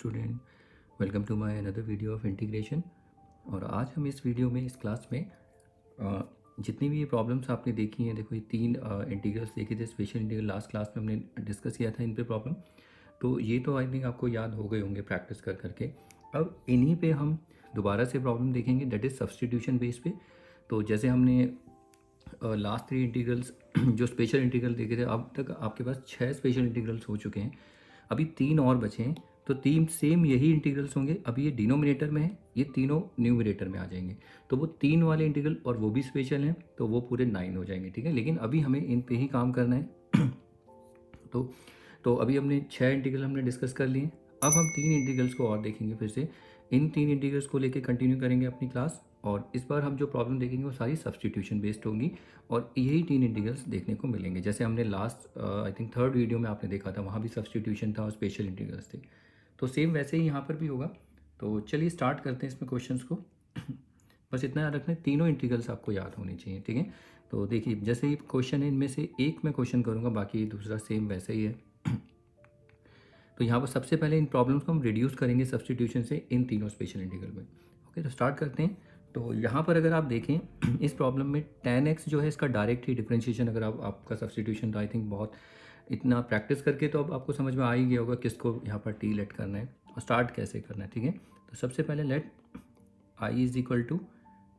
Student, welcome to my another video of integration. और आज हम इस वीडियो में इस क्लास में जितनी भी ये प्रॉब्लम्स आपने देखी हैं, देखो ये तीन इंटीग्रल्स देखे थे। स्पेशल इंटीग्रल लास्ट क्लास में हमने डिस्कस किया था इन पे प्रॉब्लम, तो ये तो आई थिंक आपको याद हो गए होंगे प्रैक्टिस कर करके। अब इन्हीं पे हम दोबारा से प्रॉब्लम देखेंगे, दैट इज़ सब्सटीट्यूशन बेस पे। तो जैसे हमने लास्ट थ्री इंटीग्रल्स जो स्पेशल इंटीग्रल देखे थे, अब तक आपके पास 6 स्पेशल इंटीग्रल्स हो चुके हैं, अभी 3 और बचे हैं। तो 3 सेम यही इंटीग्रल्स होंगे। अभी ये डिनोमिनेटर में है, ये तीनों न्यूमरेटर में आ जाएंगे। तो वो 3 वाले इंटीग्रल और वो भी स्पेशल हैं, तो वो पूरे 9 हो जाएंगे, ठीक है। लेकिन अभी हमें इन पे ही काम करना है। तो अभी हमने 6 इंटीग्रल हमने डिस्कस कर लिए। अब हम 3 इंटीग्रल्स को और देखेंगे फिर से। इन 3 इंटीग्रल्स को लेके कंटिन्यू करेंगे अपनी क्लास, और इस बार हम जो प्रॉब्लम देखेंगे वो सारी सब्सटीट्यूशन बेस्ड होंगी, और यही 3 इंटीग्रल्स देखने को मिलेंगे। जैसे हमने last I think third video में आपने देखा था, वहाँ भी सब्सटीट्यूशन था और स्पेशल इंटीग्रल्स थे। तो सेम वैसे ही यहाँ पर भी होगा। तो चलिए स्टार्ट करते हैं इसमें क्वेश्चंस को। बस इतना याद रखना है, तीनों इंटीग्रल्स आपको याद होने चाहिए, ठीक है। तो देखिए, जैसे ही क्वेश्चन है, इनमें से एक मैं क्वेश्चन करूँगा, बाकी दूसरा सेम वैसे ही है। तो यहाँ पर सबसे पहले इन प्रॉब्लम्स को हम रिड्यूस करेंगे सब्सटीट्यूशन से इन तीनों स्पेशल इंटीग्रल में। ओके, तो स्टार्ट करते हैं। तो यहाँ पर अगर आप देखें इस प्रॉब्लम में tan x जो है, इसका डायरेक्ट ही डिफरेंशिएशन अगर आपका सब्सटीट्यूशन, तो आई थिंक बहुत इतना प्रैक्टिस करके तो अब आपको समझ में आ ही गया होगा किसको यहाँ पर t लेट करना है और स्टार्ट कैसे करना है, ठीक है। तो सबसे पहले let i is equal to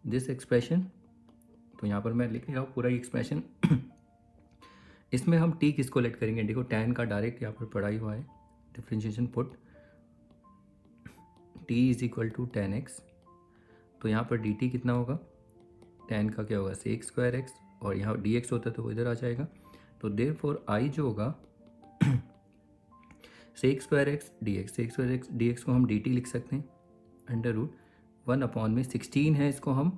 this expression. तो यहाँ पर मैं लिख रहा हूँ पूरा एक्सप्रेशन। इसमें हम t किसको लेट करेंगे, देखो tan का डायरेक्ट यहाँ पर पढ़ा ही हुआ है, differentiation put t is equal to tan x। तो यहाँ पर dt कितना होगा, tan का क्या होगा sec स्क्वायर x, और यहाँ dx होता है तो वो इधर आ जाएगा। तो देयरफॉर i जो होगा sec square x dx, sec square x dx को हम dt लिख सकते हैं अंडर रूट 1 अपॉन में 16 है, इसको हम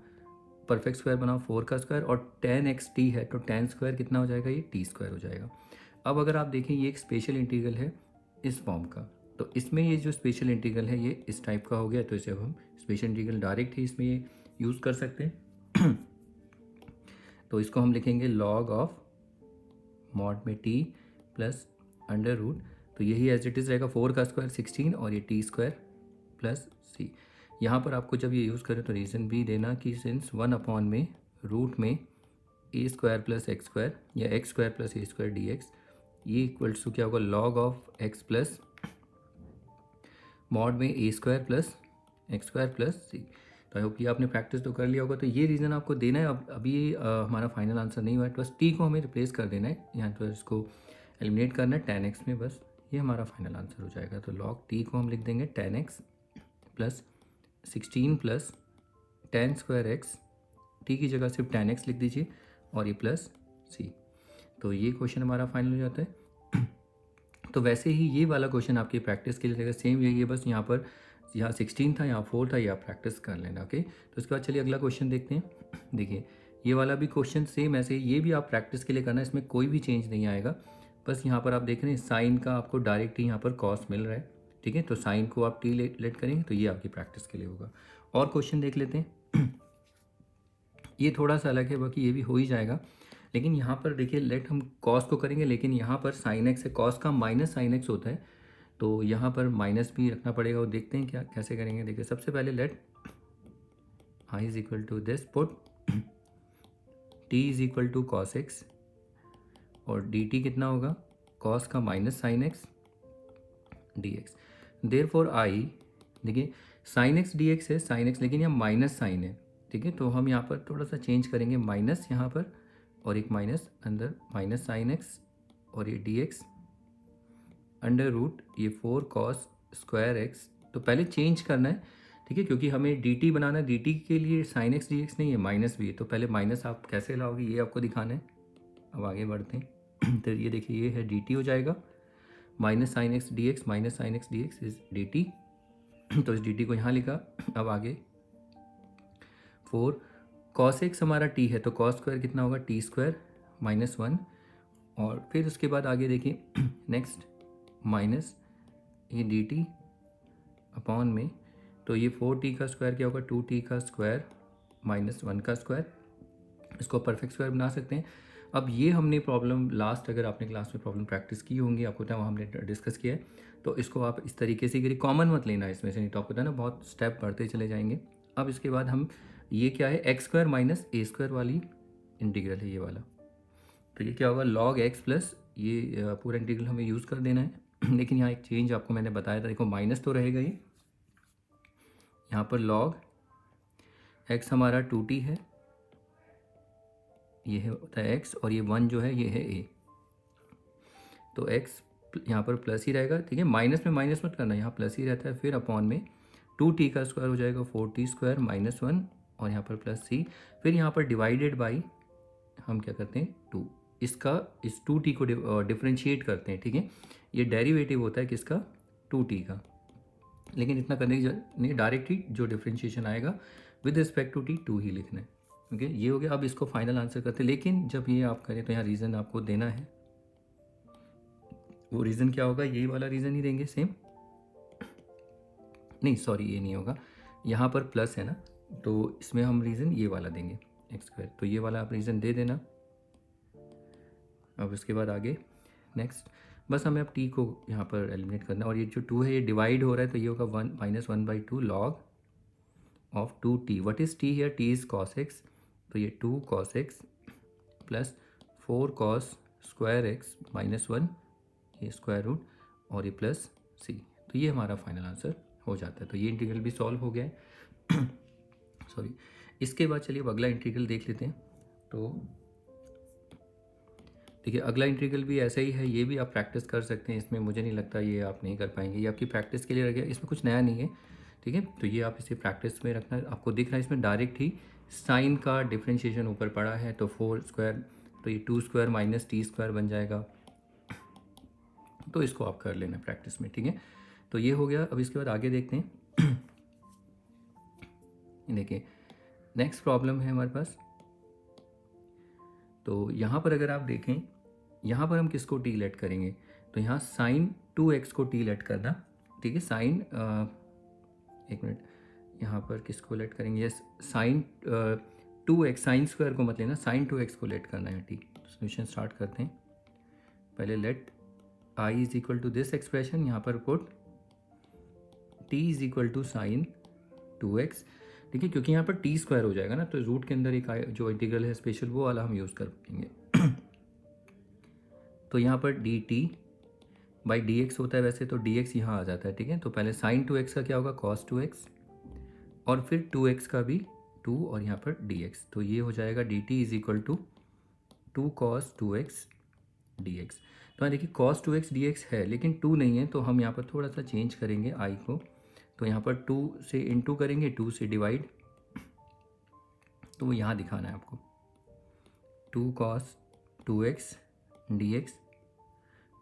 परफेक्ट स्क्वायर बनाओ 4 का स्क्वायर, और tan x t है तो tan स्क्वायर कितना हो जाएगा, ये t स्क्वायर हो जाएगा। अब अगर आप देखें, ये एक स्पेशल इंटीग्रल है इस फॉर्म का, तो इसमें ये जो स्पेशल इंटीग्रल है ये इस टाइप का हो गया, तो इसे हम स्पेशल इंटीग्रल डायरेक्ट ही इसमें ये यूज़ कर सकते हैं। तो इसको हम लिखेंगे लॉग ऑफ मॉड में t प्लस अंडर रूट, तो यही एज इट इज़ रहेगा 4 का स्क्वायर 16 और ये t स्क्वायर प्लस c। यहाँ पर आपको जब ये यूज़ करें तो रीज़न भी देना कि सिंस 1 अपॉन में रूट में a square plus x square या x square plus a square d x, ये इक्वल्स टू क्या होगा, log of x plus mod में a square plus x square plus c. तो आई होप कि आपने प्रैक्टिस तो कर लिया होगा। तो ये रीज़न आपको देना है। अब अभी हमारा फाइनल आंसर नहीं हुआ है, बस टी को हमें रिप्लेस कर देना है, यहाँ तो इसको एलिमिनेट करना है tan x में, बस ये हमारा फाइनल आंसर हो जाएगा। तो लॉग टी को हम लिख देंगे tan x plus 16 plus tan square x, T की जगह सिर्फ tan x लिख दीजिए, और ये प्लस सी। तो ये क्वेश्चन हमारा फाइनल हो जाता है। तो वैसे ही ये वाला क्वेश्चन आपकी प्रैक्टिस के लिए रहेगा, सेम यही है, बस यहाँ पर यहाँ 16 था, यहाँ 4 था, ये आप प्रैक्टिस कर लेना। ओके, तो उसके बाद चलिए अगला क्वेश्चन देखते हैं। देखिए, ये वाला भी क्वेश्चन सेम ऐसे ही, ये भी आप प्रैक्टिस के लिए करना है, इसमें कोई भी चेंज नहीं आएगा। बस यहाँ पर आप देख रहे हैं साइन का आपको डायरेक्ट ही यहाँ पर कॉस मिल रहा है, ठीक है। तो साइन को आप टी लेट करेंगे, तो ये आपकी प्रैक्टिस के लिए होगा। और क्वेश्चन देख लेते हैं। ये थोड़ा सा अलग है, बाकी ये भी हो ही जाएगा। लेकिन यहाँ पर देखिए, लेट हम कॉस को करेंगे, लेकिन यहाँ पर साइन एक्स है, कॉस का माइनस साइन एक्स होता है, तो यहाँ पर माइनस भी रखना पड़ेगा। और देखते हैं क्या कैसे करेंगे। देखिए, सबसे पहले let I is equal to this put t is equal to cos x, और डी टी कितना होगा, कॉस का minus sine x d x. Therefore I, देखिए साइन एक्स डी एक्स है, साइन एक्स, लेकिन यहाँ माइनस साइन है, ठीक है। तो हम यहाँ पर थोड़ा सा चेंज करेंगे, माइनस यहाँ पर और एक माइनस अंदर, माइनस साइन एक्स और ये डी एक्स अंडर रूट ये 4 कॉस स्क्वायर एक्स। तो पहले चेंज करना है, ठीक है, क्योंकि हमें डी टी बनाना है। डी टी के लिए साइन एक्स डी एक्स नहीं है, माइनस भी है, तो पहले माइनस आप कैसे लाओगे ये आपको दिखाना है। अब आगे बढ़ते हैं। तो ये देखिए, ये है डी टी हो जाएगा, minus sine x d x, minus sine x d x is D T. तो इस डी टी को यहाँ लिखा। अब आगे 4 कॉस एक्स हमारा टी है, तो कॉस स्क्वायर कितना होगा, टी स्क्वायर माइनस 1, और फिर उसके बाद आगे देखिए नेक्स्ट माइनस ये डी टी अपॉन में, तो ये 4t का स्क्वायर क्या होगा, 2t का स्क्वायर माइनस 1 का स्क्वायर। इसको परफेक्ट स्क्वायर बना सकते हैं। अब ये हमने प्रॉब्लम लास्ट, अगर आपने क्लास में प्रॉब्लम प्रैक्टिस की होंगी, आपको पता है हमने डिस्कस किया है, तो इसको आप इस तरीके से करिए, कॉमन मत लेना इसमें से, नहीं तो आपको पता है ना बहुत स्टेप बढ़ते चले जाएंगे। अब इसके बाद हम, ये क्या है, x square minus a square वाली इंटीग्रल है ये वाला, तो ये क्या होगा, लॉग एक्स प्लस ये पूरा इंटीग्रल हमें यूज़ कर देना है। लेकिन यहाँ एक चेंज आपको मैंने बताया था, देखो माइनस तो रहेगा ये, यहाँ पर log x हमारा 2t है, ये है होता है x, और ये 1 जो है ये है a, तो x यहाँ पर प्लस ही रहेगा, ठीक है, माइनस में माइनस मत करना, यहाँ प्लस ही रहता है, फिर अपॉन में 2t का स्क्वायर हो जाएगा 4t स्क्वायर माइनस 1, और यहाँ पर प्लस c, फिर यहाँ पर डिवाइडेड बाई हम क्या करते हैं 2, इसका इस 2t को डिफ्रेंशिएट करते हैं, ठीक है, ये डेरिवेटिव होता है किसका, 2t का, लेकिन इतना करने की जरूरत नहीं, डायरेक्ट ही जो डिफ्रेंशिएशन आएगा विद रिस्पेक्ट टू टी 2 ही लिखना है। ओके, ये हो गया। अब इसको फाइनल आंसर करते हैं, लेकिन जब ये आप करें तो यहाँ रीज़न आपको देना है, वो रीज़न क्या होगा, यही वाला रीज़न ही देंगे सेम, नहीं सॉरी ये नहीं होगा, यहाँ पर प्लस है ना, तो इसमें हम रीज़न ये वाला देंगे एक्स स्क्वायर, तो ये वाला आप रीज़न दे देना। अब इसके बाद आगे नेक्स्ट, बस हमें अब टी को यहाँ पर एलिमिनेट करना है, और ये जो 2 है ये डिवाइड हो रहा है, तो ये होगा 1 minus 1/2 log of 2t, what is T here, T is cos x, तो ये 2 cos x plus 4 cos square x minus 1, ये स्क्वायर रूट, और ये प्लस सी, तो ये हमारा फाइनल आंसर हो जाता है। तो ये इंटीग्रल भी सॉल्व हो गया है। सॉरी, इसके बाद चलिए अब अगला इंटीग्रल देख लेते हैं। तो देखिए अगला इंटीग्रल भी ऐसा ही है, ये भी आप प्रैक्टिस कर सकते हैं, इसमें मुझे नहीं लगता ये आप नहीं कर पाएंगे, ये आपकी प्रैक्टिस के लिए रह गया, इसमें कुछ नया नहीं है, ठीक है, तो ये आप इसे प्रैक्टिस में रखना। आपको दिख रहा है इसमें डायरेक्ट ही साइन का डिफ्रेंशिएशन ऊपर पड़ा है, तो 4 स्क्वायर, तो ये 2 स्क्वायर माइनस टी स्क्वायर बन जाएगा, तो इसको आप कर लेना प्रैक्टिस में, ठीक है, तो ये हो गया। अब इसके बाद आगे देखते हैं। देखिए नेक्स्ट प्रॉब्लम है हमारे पास, तो यहाँ पर अगर आप देखें, यहाँ पर हम किसको टी लेट करेंगे, तो यहाँ साइन 2x को टी लेट करना, ठीक है, साइन एक मिनट, यहाँ पर किसको लेट करेंगे, yes sign 2x, sine square को मत लेना, साइन 2x को लेट करना है टी। सोल्यूशन स्टार्ट करते हैं, पहले let i is equal to this expression, यहाँ पर put t is equal to sine 2x, ठीक है, क्योंकि यहाँ पर टी स्क्वायर हो जाएगा ना, तो रूट के अंदर एक जो इंटीग्रल है स्पेशल वो वाला हम यूज़ कर पाएंगे। तो यहाँ पर D T by D x होता है वैसे, तो डी एक्स यहाँ आ जाता है, ठीक है, तो पहले साइन 2x का क्या होगा, कॉस 2x, और फिर 2x का भी 2, और यहाँ पर dx, तो ये हो जाएगा d t is equal to 2 cos 2x dx। तो यहाँ देखिए cos 2x dx है, लेकिन 2 नहीं है, तो हम यहाँ पर थोड़ा सा चेंज करेंगे i को, तो यहाँ पर 2 से इंटू करेंगे, 2 से डिवाइड, तो वो यहाँ दिखाना है आपको, 2 cos 2x dx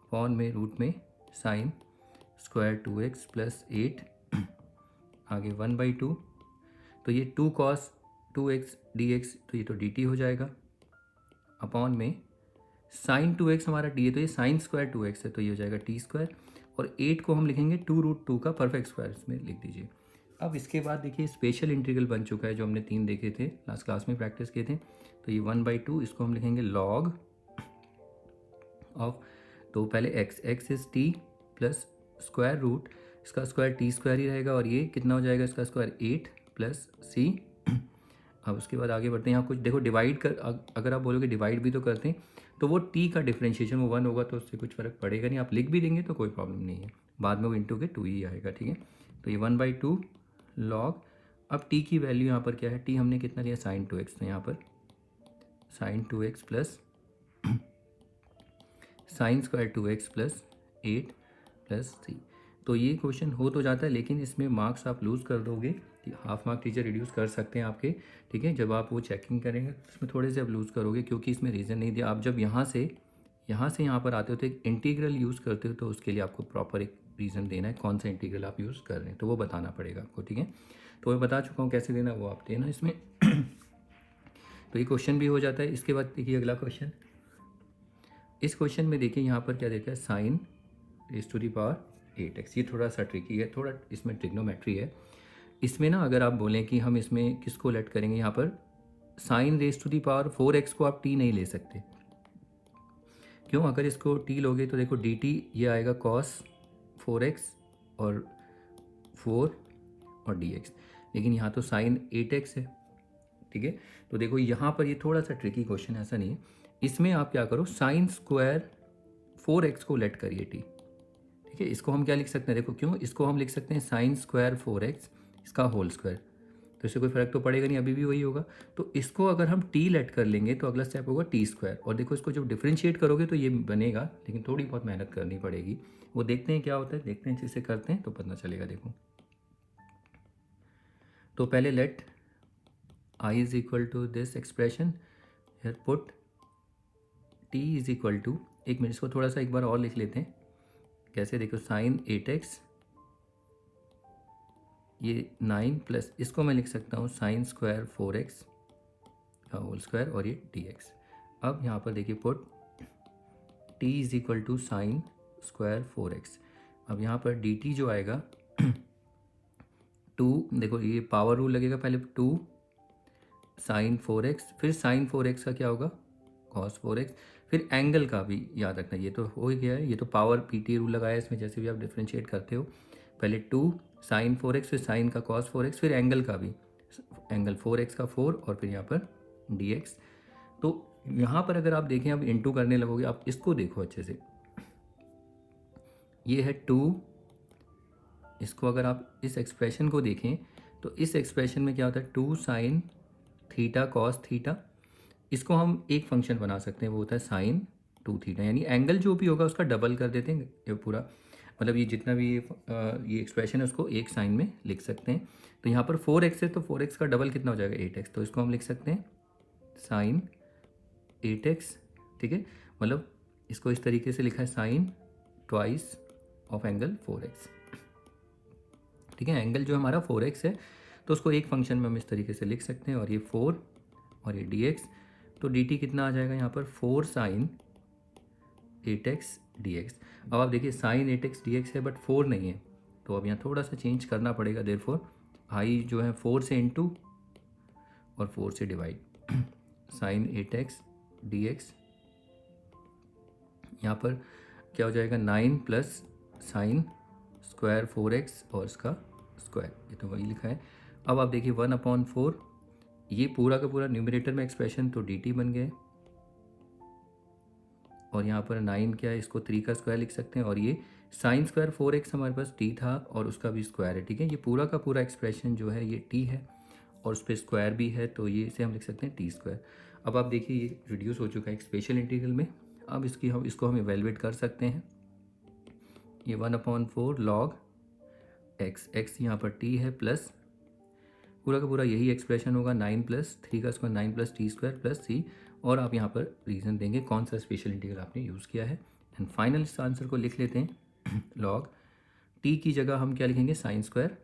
अपॉन में रूट में साइन स्क्वायर 2x प्लस 8, आगे 1/2, तो ये 2 cos 2x dx, तो ये तो dt हो जाएगा, अपॉन में साइन 2x हमारा डी है, तो ये साइन स्क्वायर 2x है, तो ये हो जाएगा टी स्क्वायर, और 8 को हम लिखेंगे 2√2 का परफेक्ट स्क्वायर, इसमें लिख दीजिए। अब इसके बाद देखिए स्पेशल इंटीग्रल बन चुका है, जो हमने 3 देखे थे लास्ट क्लास में प्रैक्टिस किए थे, तो ये 1/2, इसको हम लिखेंगे लॉग ऑफ, तो पहले x इज t प्लस स्क्वायर रूट, इसका स्क्वायर टी स्क्वायर ही रहेगा, और ये कितना हो जाएगा, इसका स्क्वायर 8 प्लस c। अब उसके बाद आगे बढ़ते हैं, यहाँ कुछ देखो डिवाइड कर, अगर आप बोलोगे डिवाइड भी तो करते हैं, तो वो t का डिफ्रेंशिएशन वो 1 होगा, तो उससे कुछ फ़र्क पड़ेगा नहीं, आप लिख भी देंगे तो कोई प्रॉब्लम नहीं है, बाद में वो इंटू के 2 ही आएगा, ठीक है, तो ये 1/2 लॉग, अब t की वैल्यू यहाँ पर क्या है, t हमने कितना लिया साइन 2x, तो यहाँ पर sine 2x plus sine square 2x plus 8 plus c, तो ये क्वेश्चन हो तो जाता है, लेकिन इसमें मार्क्स आप लूज़ कर दोगे, हाफ मार्क टीचर रिड्यूस कर सकते हैं आपके, ठीक है, जब आप वो चेकिंग करेंगे तो इसमें थोड़े से आप लूज़ करोगे, क्योंकि इसमें रीज़न नहीं दिया। आप जब यहाँ से यहाँ पर आते हो तो एक इंटीग्रल यूज़ करते हो, तो उसके लिए आपको प्रॉपर एक रीज़न देना है, कौन सा इंटीग्रल आप यूज़ कर रहे हैं, तो वो बताना पड़ेगा आपको, ठीक है, तो मैं बता चुका हूँ कैसे देना, वो आप देना इसमें। तो ये क्वेश्चन भी हो जाता है। इसके बाद देखिए अगला क्वेश्चन, इस क्वेश्चन में देखिए यहाँ पर क्या देखा है, sine raise to the power 8x, ये थोड़ा सा ट्रिकी है, थोड़ा इसमें ट्रिग्नोमेट्री है। इसमें ना अगर आप बोलें कि हम इसमें किसको लेट करेंगे, यहाँ पर sine raise to the power 4x को आप t नहीं ले सकते, क्यों? अगर इसको टी लोगे तो देखो डी टी ये आएगा कॉस 4x और 4 और dx, लेकिन यहाँ तो साइन 8x है, ठीक है। तो देखो यहाँ पर ये थोड़ा सा ट्रिकी क्वेश्चन है, ऐसा नहीं है। इसमें आप क्या करो, साइन स्क्वायर 4x को लेट करिए टी, ठीक है। इसको हम क्या लिख सकते हैं, देखो क्यों, इसको हम लिख सकते हैं साइन स्क्वायर 4x इसका होल स्क्वायर, तो इससे कोई फर्क तो पड़ेगा नहीं, अभी भी वही होगा। तो इसको अगर हम टी लेट कर लेंगे तो अगला स्टेप होगा टी स्क्वायर, और देखो इसको जब डिफ्रेंशिएट करोगे तो ये बनेगा, लेकिन थोड़ी बहुत मेहनत करनी पड़ेगी। वो देखते हैं क्या होता है, देखते हैं जिससे करते हैं तो पता चलेगा। देखो तो पहले let I is equal to this expression, here put t is equal to, एक मिनट इसको थोड़ा सा एक बार और लिख लेते हैं। कैसे, देखो साइन 8x ये 9 प्लस इसको मैं लिख सकता हूँ साइन स्क्वायर 4x का होल स्क्वायर और ये dx। अब यहाँ पर देखिए put t is equal to sine square 4x। अब यहाँ पर dt जो आएगा 2, देखो ये पावर रूल लगेगा, पहले 2 साइन 4x, फिर साइन 4x का क्या होगा कॉस 4x, फिर एंगल का भी याद रखना, ये तो हो ही गया है, ये तो पावर पीटी रूल लगाया है इसमें, जैसे भी आप डिफ्रेंशिएट करते हो। पहले 2 साइन 4x, फिर साइन का कॉस 4x, फिर एंगल का भी, एंगल 4x का 4 और फिर यहाँ पर dx। तो यहाँ पर अगर आप देखें, अब इंटू करने लगोगे, आप इसको देखो अच्छे से, ये है 2, इसको अगर आप इस एक्सप्रेशन को देखें तो इस एक्सप्रेशन में क्या होता है 2 साइन थीटा कॉस थीटा, इसको हम एक फंक्शन बना सकते हैं, वो होता है साइन 2 थीटा, यानी एंगल जो भी होगा उसका डबल कर देते हैं, ये पूरा मतलब ये जितना भी ये एक्सप्रेशन है उसको एक साइन में लिख सकते हैं। तो यहाँ पर 4x है तो 4x का डबल कितना हो जाएगा 8x, तो इसको हम लिख सकते हैं साइन 8x, ठीक है। मतलब इसको इस तरीके से लिखा है sign twice of angle 4x, ठीक है। एंगल जो हमारा 4x है तो उसको एक फंक्शन में हम इस तरीके से लिख सकते हैं, और ये 4 और ये dx, तो dt कितना आ जाएगा यहाँ पर 4 साइन 8x dx। अब आप देखिए साइन 8x dx है बट 4 नहीं है, तो अब यहाँ थोड़ा सा चेंज करना पड़ेगा, देयरफॉर आई जो है 4 से इंटू और 4 से डिवाइड, साइन 8x dx यहाँ पर क्या हो जाएगा 9 प्लस साइन स्क्वायर 4x और इसका स्क्वायर, ये तो वही लिखा है। अब आप देखिए 1/4, ये पूरा का पूरा न्यूमरेटर में एक्सप्रेशन तो dt बन गए, और यहाँ पर 9 क्या है, इसको 3 का स्क्वायर लिख सकते हैं, और ये साइन स्क्वायर 4x हमारे पास t था और उसका भी स्क्वायर है, ठीक है। ये पूरा का पूरा एक्सप्रेशन जो है ये t है और उस पर स्क्वायर भी है, तो ये इसे हम लिख सकते हैं t स्क्वायर। अब आप देखिए ये रिड्यूस हो चुका है एक स्पेशल इंटीग्रल में। अब इसको हम इवेलुएट कर सकते हैं, ये 1/4 लॉग x यहाँ पर t है प्लस पूरा का पूरा यही एक्सप्रेशन होगा 9 प्लस 3 का square 9 plus t square plus c, और आप यहाँ पर रीज़न देंगे कौन सा स्पेशल इंटीग्रल आपने यूज़ किया है। एंड फाइनल इस आंसर को लिख लेते हैं लॉग t की जगह हम क्या लिखेंगे sine square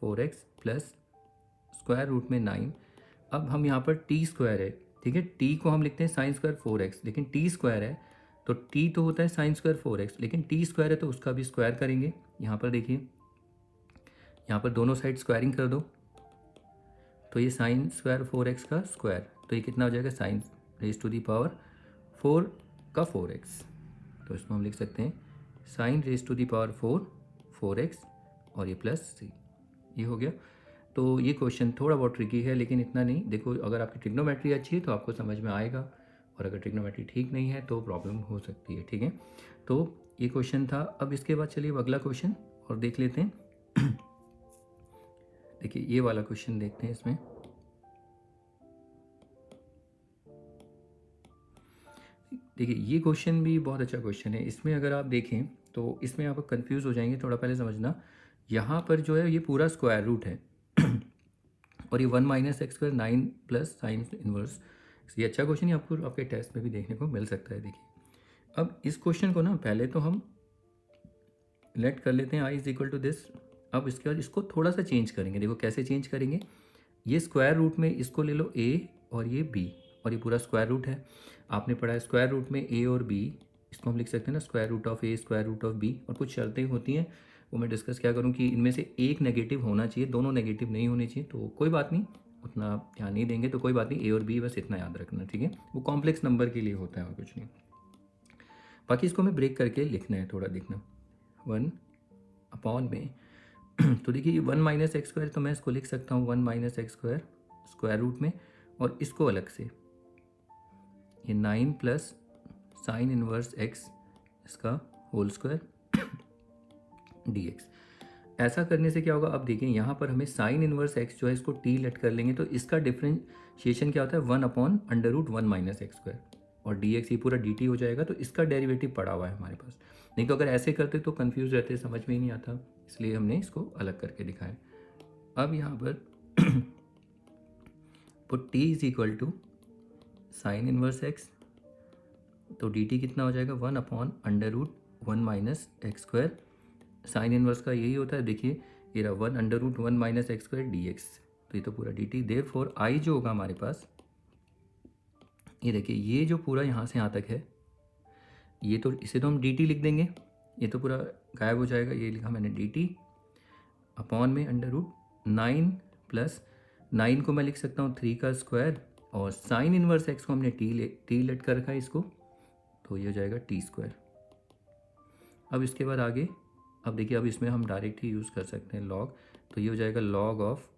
4x plus square root में 9। अब हम यहाँ पर t स्क्वायर है, ठीक है, t को हम लिखते हैं साइन स्क्वायर 4x, लेकिन t स्क्वायर है तो t तो होता है साइन स्क्वायर 4x, लेकिन t स्क्वायर है तो उसका भी स्क्वायर करेंगे। यहाँ पर देखिए यहाँ पर दोनों साइड स्क्वायरिंग कर दो, तो ये साइन स्क्वायर 4x का स्क्वायर, तो ये कितना हो जाएगा sine raise to the power 4 का 4x, तो इसको हम लिख सकते हैं sine raise to the power 4x और ये प्लस c, ये हो गया। तो ये क्वेश्चन थोड़ा बहुत ट्रिकी है लेकिन इतना नहीं, देखो अगर आपकी ट्रिग्नोमेट्री अच्छी है तो आपको समझ में आएगा, और अगर ट्रिग्नोमेट्री ठीक नहीं है तो प्रॉब्लम हो सकती है, ठीक है। तो ये क्वेश्चन था। अब इसके बाद चलिए अगला क्वेश्चन और देख लेते हैं। देखिए ये वाला क्वेश्चन देखते हैं, इसमें देखिए ये क्वेश्चन भी बहुत अच्छा क्वेश्चन है। इसमें अगर आप देखें तो इसमें आप कंफ्यूज हो जाएंगे, थोड़ा पहले समझना। यहाँ पर जो है ये पूरा स्क्वायर रूट है और ये 1 minus x square 9 plus sine inverse, ये अच्छा क्वेश्चन है, आपको आपके टेस्ट में भी देखने को मिल सकता है। देखिए अब इस क्वेश्चन को ना पहले तो हम लेट कर लेते हैं आई इज इक्वल टू दिस। अब इसके बाद इसको थोड़ा सा चेंज करेंगे, देखो कैसे चेंज करेंगे। ये स्क्वायर रूट में इसको ले लो a और ये b, और ये पूरा स्क्वायर रूट है, आपने पढ़ा है स्क्वायर रूट में a और b, इसको हम लिख सकते हैं ना square root of a square root of b, और कुछ शर्तें होती हैं वो मैं डिस्कस क्या करूँ कि इनमें से एक नेगेटिव होना चाहिए, दोनों नेगेटिव नहीं होने चाहिए, तो कोई बात नहीं, उतना ध्यान नहीं देंगे तो कोई बात नहीं, ए और बी बस इतना याद रखना, ठीक है। वो कॉम्प्लेक्स नंबर के लिए होता है और कुछ नहीं। बाकी इसको हमें ब्रेक करके लिखना है, थोड़ा देखना। 1 अपॉन में तो देखिए 1 माइनस एक्स स्क्वायर, तो मैं इसको लिख सकता हूँ 1 minus x square square root में, और इसको अलग से ये 9 प्लस साइन इनवर्स एक्स इसका होल स्क्वायर dx। ऐसा करने से क्या होगा, अब देखिए यहाँ पर हमें साइन इनवर्स एक्स जो है इसको टी लेट कर लेंगे, तो इसका डिफरेंशिएशन क्या होता है 1 upon under root 1 minus x square, और dx ये पूरा dt हो जाएगा, तो इसका डेरिवेटिव पड़ा हुआ है हमारे पास। नहीं तो अगर ऐसे करते तो कंफ्यूज रहते, समझ में ही नहीं आता, इसलिए हमने इसको अलग करके दिखाया। अब यहाँ पर put t is equal to sine inverse x, तो dt कितना हो जाएगा 1 upon under root 1 minus x square. Sine inverse का यही होता है, देखिए ये रहा 1 under root 1 minus x square dx, तो ये तो पूरा dt। देयरफॉर आई जो होगा हमारे पास, ये देखिए ये जो पूरा यहाँ से यहाँ तक है, ये तो इसे तो हम dt लिख देंगे, ये तो पूरा गायब हो जाएगा, ये लिखा मैंने dt अपॉन में अंडर रूट 9 प्लस 9 को मैं लिख सकता हूँ 3 का स्क्वायर, और साइन इनवर्स एक्स को हमने टी लेट कर रखा है इसको, तो ये हो जाएगा टी स्क्वायर। अब इसके बाद आगे, अब देखिए अब इसमें हम डायरेक्ट ही यूज़ कर सकते हैं लॉग, तो ये हो जाएगा log of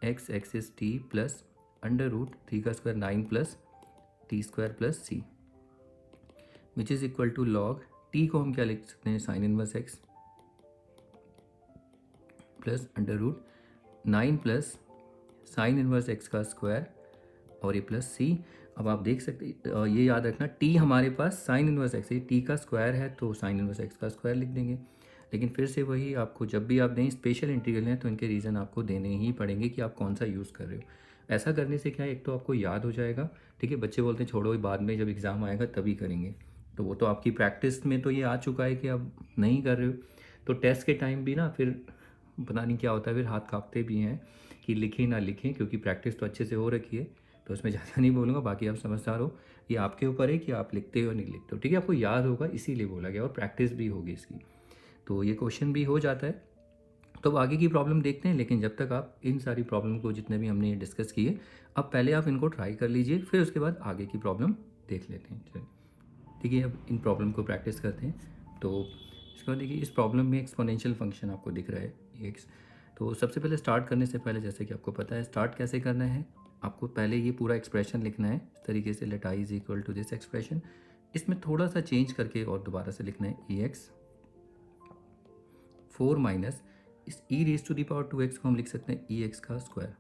x axis t plus under root 3 का square 9 plus t square plus c, which is equal to log t को हम क्या लिख सकते हैं sine inverse x plus under root 9 plus sine inverse x का स्क्वायर और ये प्लस सी। अब आप देख सकते ये याद रखना, टी हमारे पास साइन इनवर्स एक्स है, टी का स्क्वायर है तो साइन इनवर्स एक्स का स्क्वायर लिख देंगे। लेकिन फिर से वही, आपको जब भी आप दें स्पेशल इंटीग्रल हैं तो इनके रीज़न आपको देने ही पड़ेंगे कि आप कौन सा यूज़ कर रहे हो। ऐसा करने से क्या है, एक तो आपको याद हो जाएगा, ठीक है। बच्चे बोलते हैं छोड़ो बाद में जब एग्ज़ाम आएगा तभी करेंगे, तो वो तो आपकी प्रैक्टिस में तो ये आ चुका है कि अब नहीं कर रहे हो, तो टेस्ट के टाइम भी ना फिर पता नहीं क्या होता है, फिर हाथ कांपते भी हैं कि लिखें ना लिखें, क्योंकि प्रैक्टिस तो अच्छे से हो रखी है, तो उसमें ज़्यादा नहीं बोलूँगा। बाकी आप समझदार हो, ये आपके ऊपर है कि आप लिखते हो नहीं लिखते हो, ठीक है। आपको याद होगा इसीलिए बोला गया, और प्रैक्टिस भी होगी इसकी, तो ये क्वेश्चन भी हो जाता है। तो अब आगे की प्रॉब्लम देखते हैं, लेकिन जब तक आप इन सारी प्रॉब्लम को जितने भी हमने डिस्कस किए, अब पहले आप इनको ट्राई कर लीजिए, फिर उसके बाद आगे की प्रॉब्लम देख लेते हैं। चलिए ठीक है, अब इन प्रॉब्लम को प्रैक्टिस करते हैं। तो इसके बाद देखिए इस प्रॉब्लम में एक्सपोनेंशियल फंक्शन आपको दिख रहा है एक्स। तो सबसे पहले स्टार्ट करने से पहले, जैसे कि आपको पता है स्टार्ट कैसे करना है, आपको पहले ये पूरा एक्सप्रेशन लिखना है इस तरीके से, let I is equal to this expression. इसमें थोड़ा सा चेंज करके और दोबारा से लिखना है ई एक्स 4 माइनस इस e raise to the power 2x को हम लिख सकते हैं ई एक्स का स्क्वायर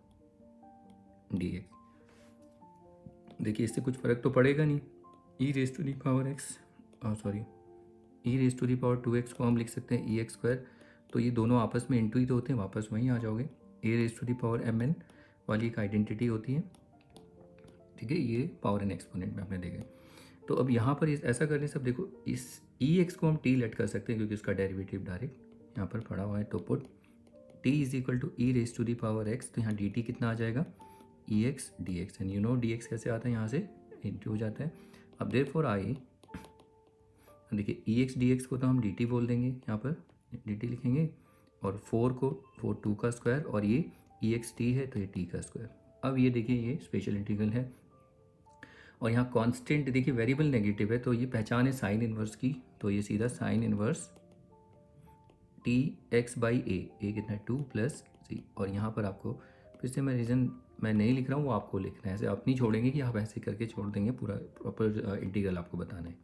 डी एक्स। देखिए इससे कुछ फ़र्क तो पड़ेगा नहीं, e raise to the power x sorry e raise to the power 2x को हम लिख सकते हैं ई एक्स स्क्वायर, तो ये दोनों आपस में इंटू ही तो होते हैं, वापस वहीं आ जाओगे। A raise to the power m n वाली एक आइडेंटिटी होती है, ठीक है, ये पावर एन एक्सपोनेंट में आपने देखा। तो अब यहाँ पर ऐसा करने से अब देखो इस ई एक्स को हम टी लेट कर सकते हैं, क्योंकि उसका डेरिवेटिव डायरेक्ट यहाँ पर पड़ा हुआ है, तो put t is equal to e raise to the power x, तो यहाँ डी टी कितना आ जाएगा e x d x, and you know d x कैसे आता है, यहाँ से इंटू हो जाता है। अब देयरफॉर आई, देखिए ई एक्स डी एक्स को तो हम डी टी बोल देंगे, यहाँ पर डी टी लिखेंगे, और 4 को 4 2 का स्क्वायर, और ये ई एक्स टी है तो ये टी का स्क्वायर। अब ये देखिए ये स्पेशल इंटीग्रल है, और यहाँ कांस्टेंट देखिए वेरिएबल नेगेटिव है, तो ये पहचान है साइन इनवर्स की, तो ये सीधा sine inverse t x by a कितना है 2 प्लस सी। और यहाँ पर आपको फिर से मैं रीज़न मैं नहीं लिख रहा हूँ, वो आपको लिखना है, ऐसे आप नहीं छोड़ेंगे कि आप ऐसे करके छोड़ देंगे, पूरा प्रॉपर इंटीग्रल आपको बताना है।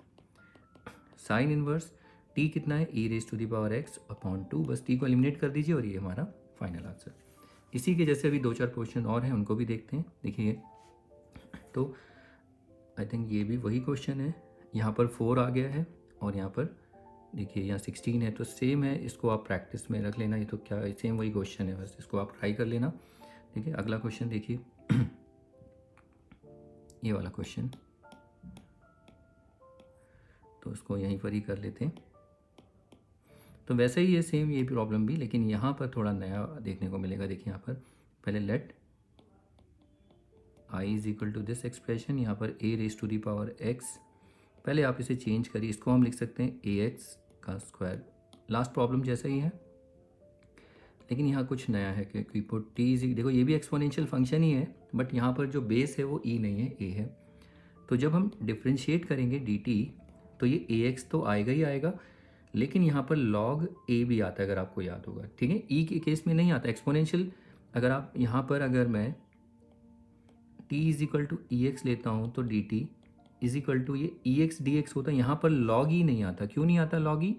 साइन इनवर्स टी कितना है e raise to the power x upon 2, बस टी को एलिमिनेट कर दीजिए और ये हमारा फाइनल आंसर। इसी के जैसे अभी 2-4 क्वेश्चन और हैं, उनको भी देखते हैं। देखिए तो आई थिंक ये भी वही क्वेश्चन है, यहाँ पर 4 आ गया है, और यहाँ पर देखिए यहाँ 16 है, तो सेम है, इसको आप प्रैक्टिस में रख लेना, ये तो क्या सेम वही क्वेश्चन है, बस इसको आप ट्राई कर लेना। ठीक है, अगला क्वेश्चन देखिए ये वाला क्वेश्चन, तो इसको यहीं पर ही कर लेते हैं। तो वैसे ही ये सेम ये प्रॉब्लम भी, लेकिन यहाँ पर थोड़ा नया देखने को मिलेगा। देखिए यहाँ पर पहले let I is equal to this expression, यहाँ पर a raise to the power x, पहले आप इसे चेंज करिए, इसको हम लिख सकते हैं ए एक्स का स्क्वायर, लास्ट प्रॉब्लम जैसा ही है। लेकिन यहाँ कुछ नया है क्योंकि पुट टी इज, देखो ये भी एक्सपोनेंशियल फंक्शन ही है बट यहाँ पर जो बेस है वो ई नहीं है, ए है। तो जब हम डिफ्रेंशिएट करेंगे डी टी तो ये ए एक्स तो आएगा ही आएगा, लेकिन यहाँ पर लॉग ए भी आता है अगर आपको याद होगा, ठीक है। ई के केस में नहीं आता एक्सपोनेंशियल। अगर आप यहाँ पर अगर मैं t is equal to e x लेता हूँ तो d t is equal to ये ई एक्स डी एक्स होता है, यहाँ पर लॉग ई नहीं आता। क्यों नहीं आता लॉग ई?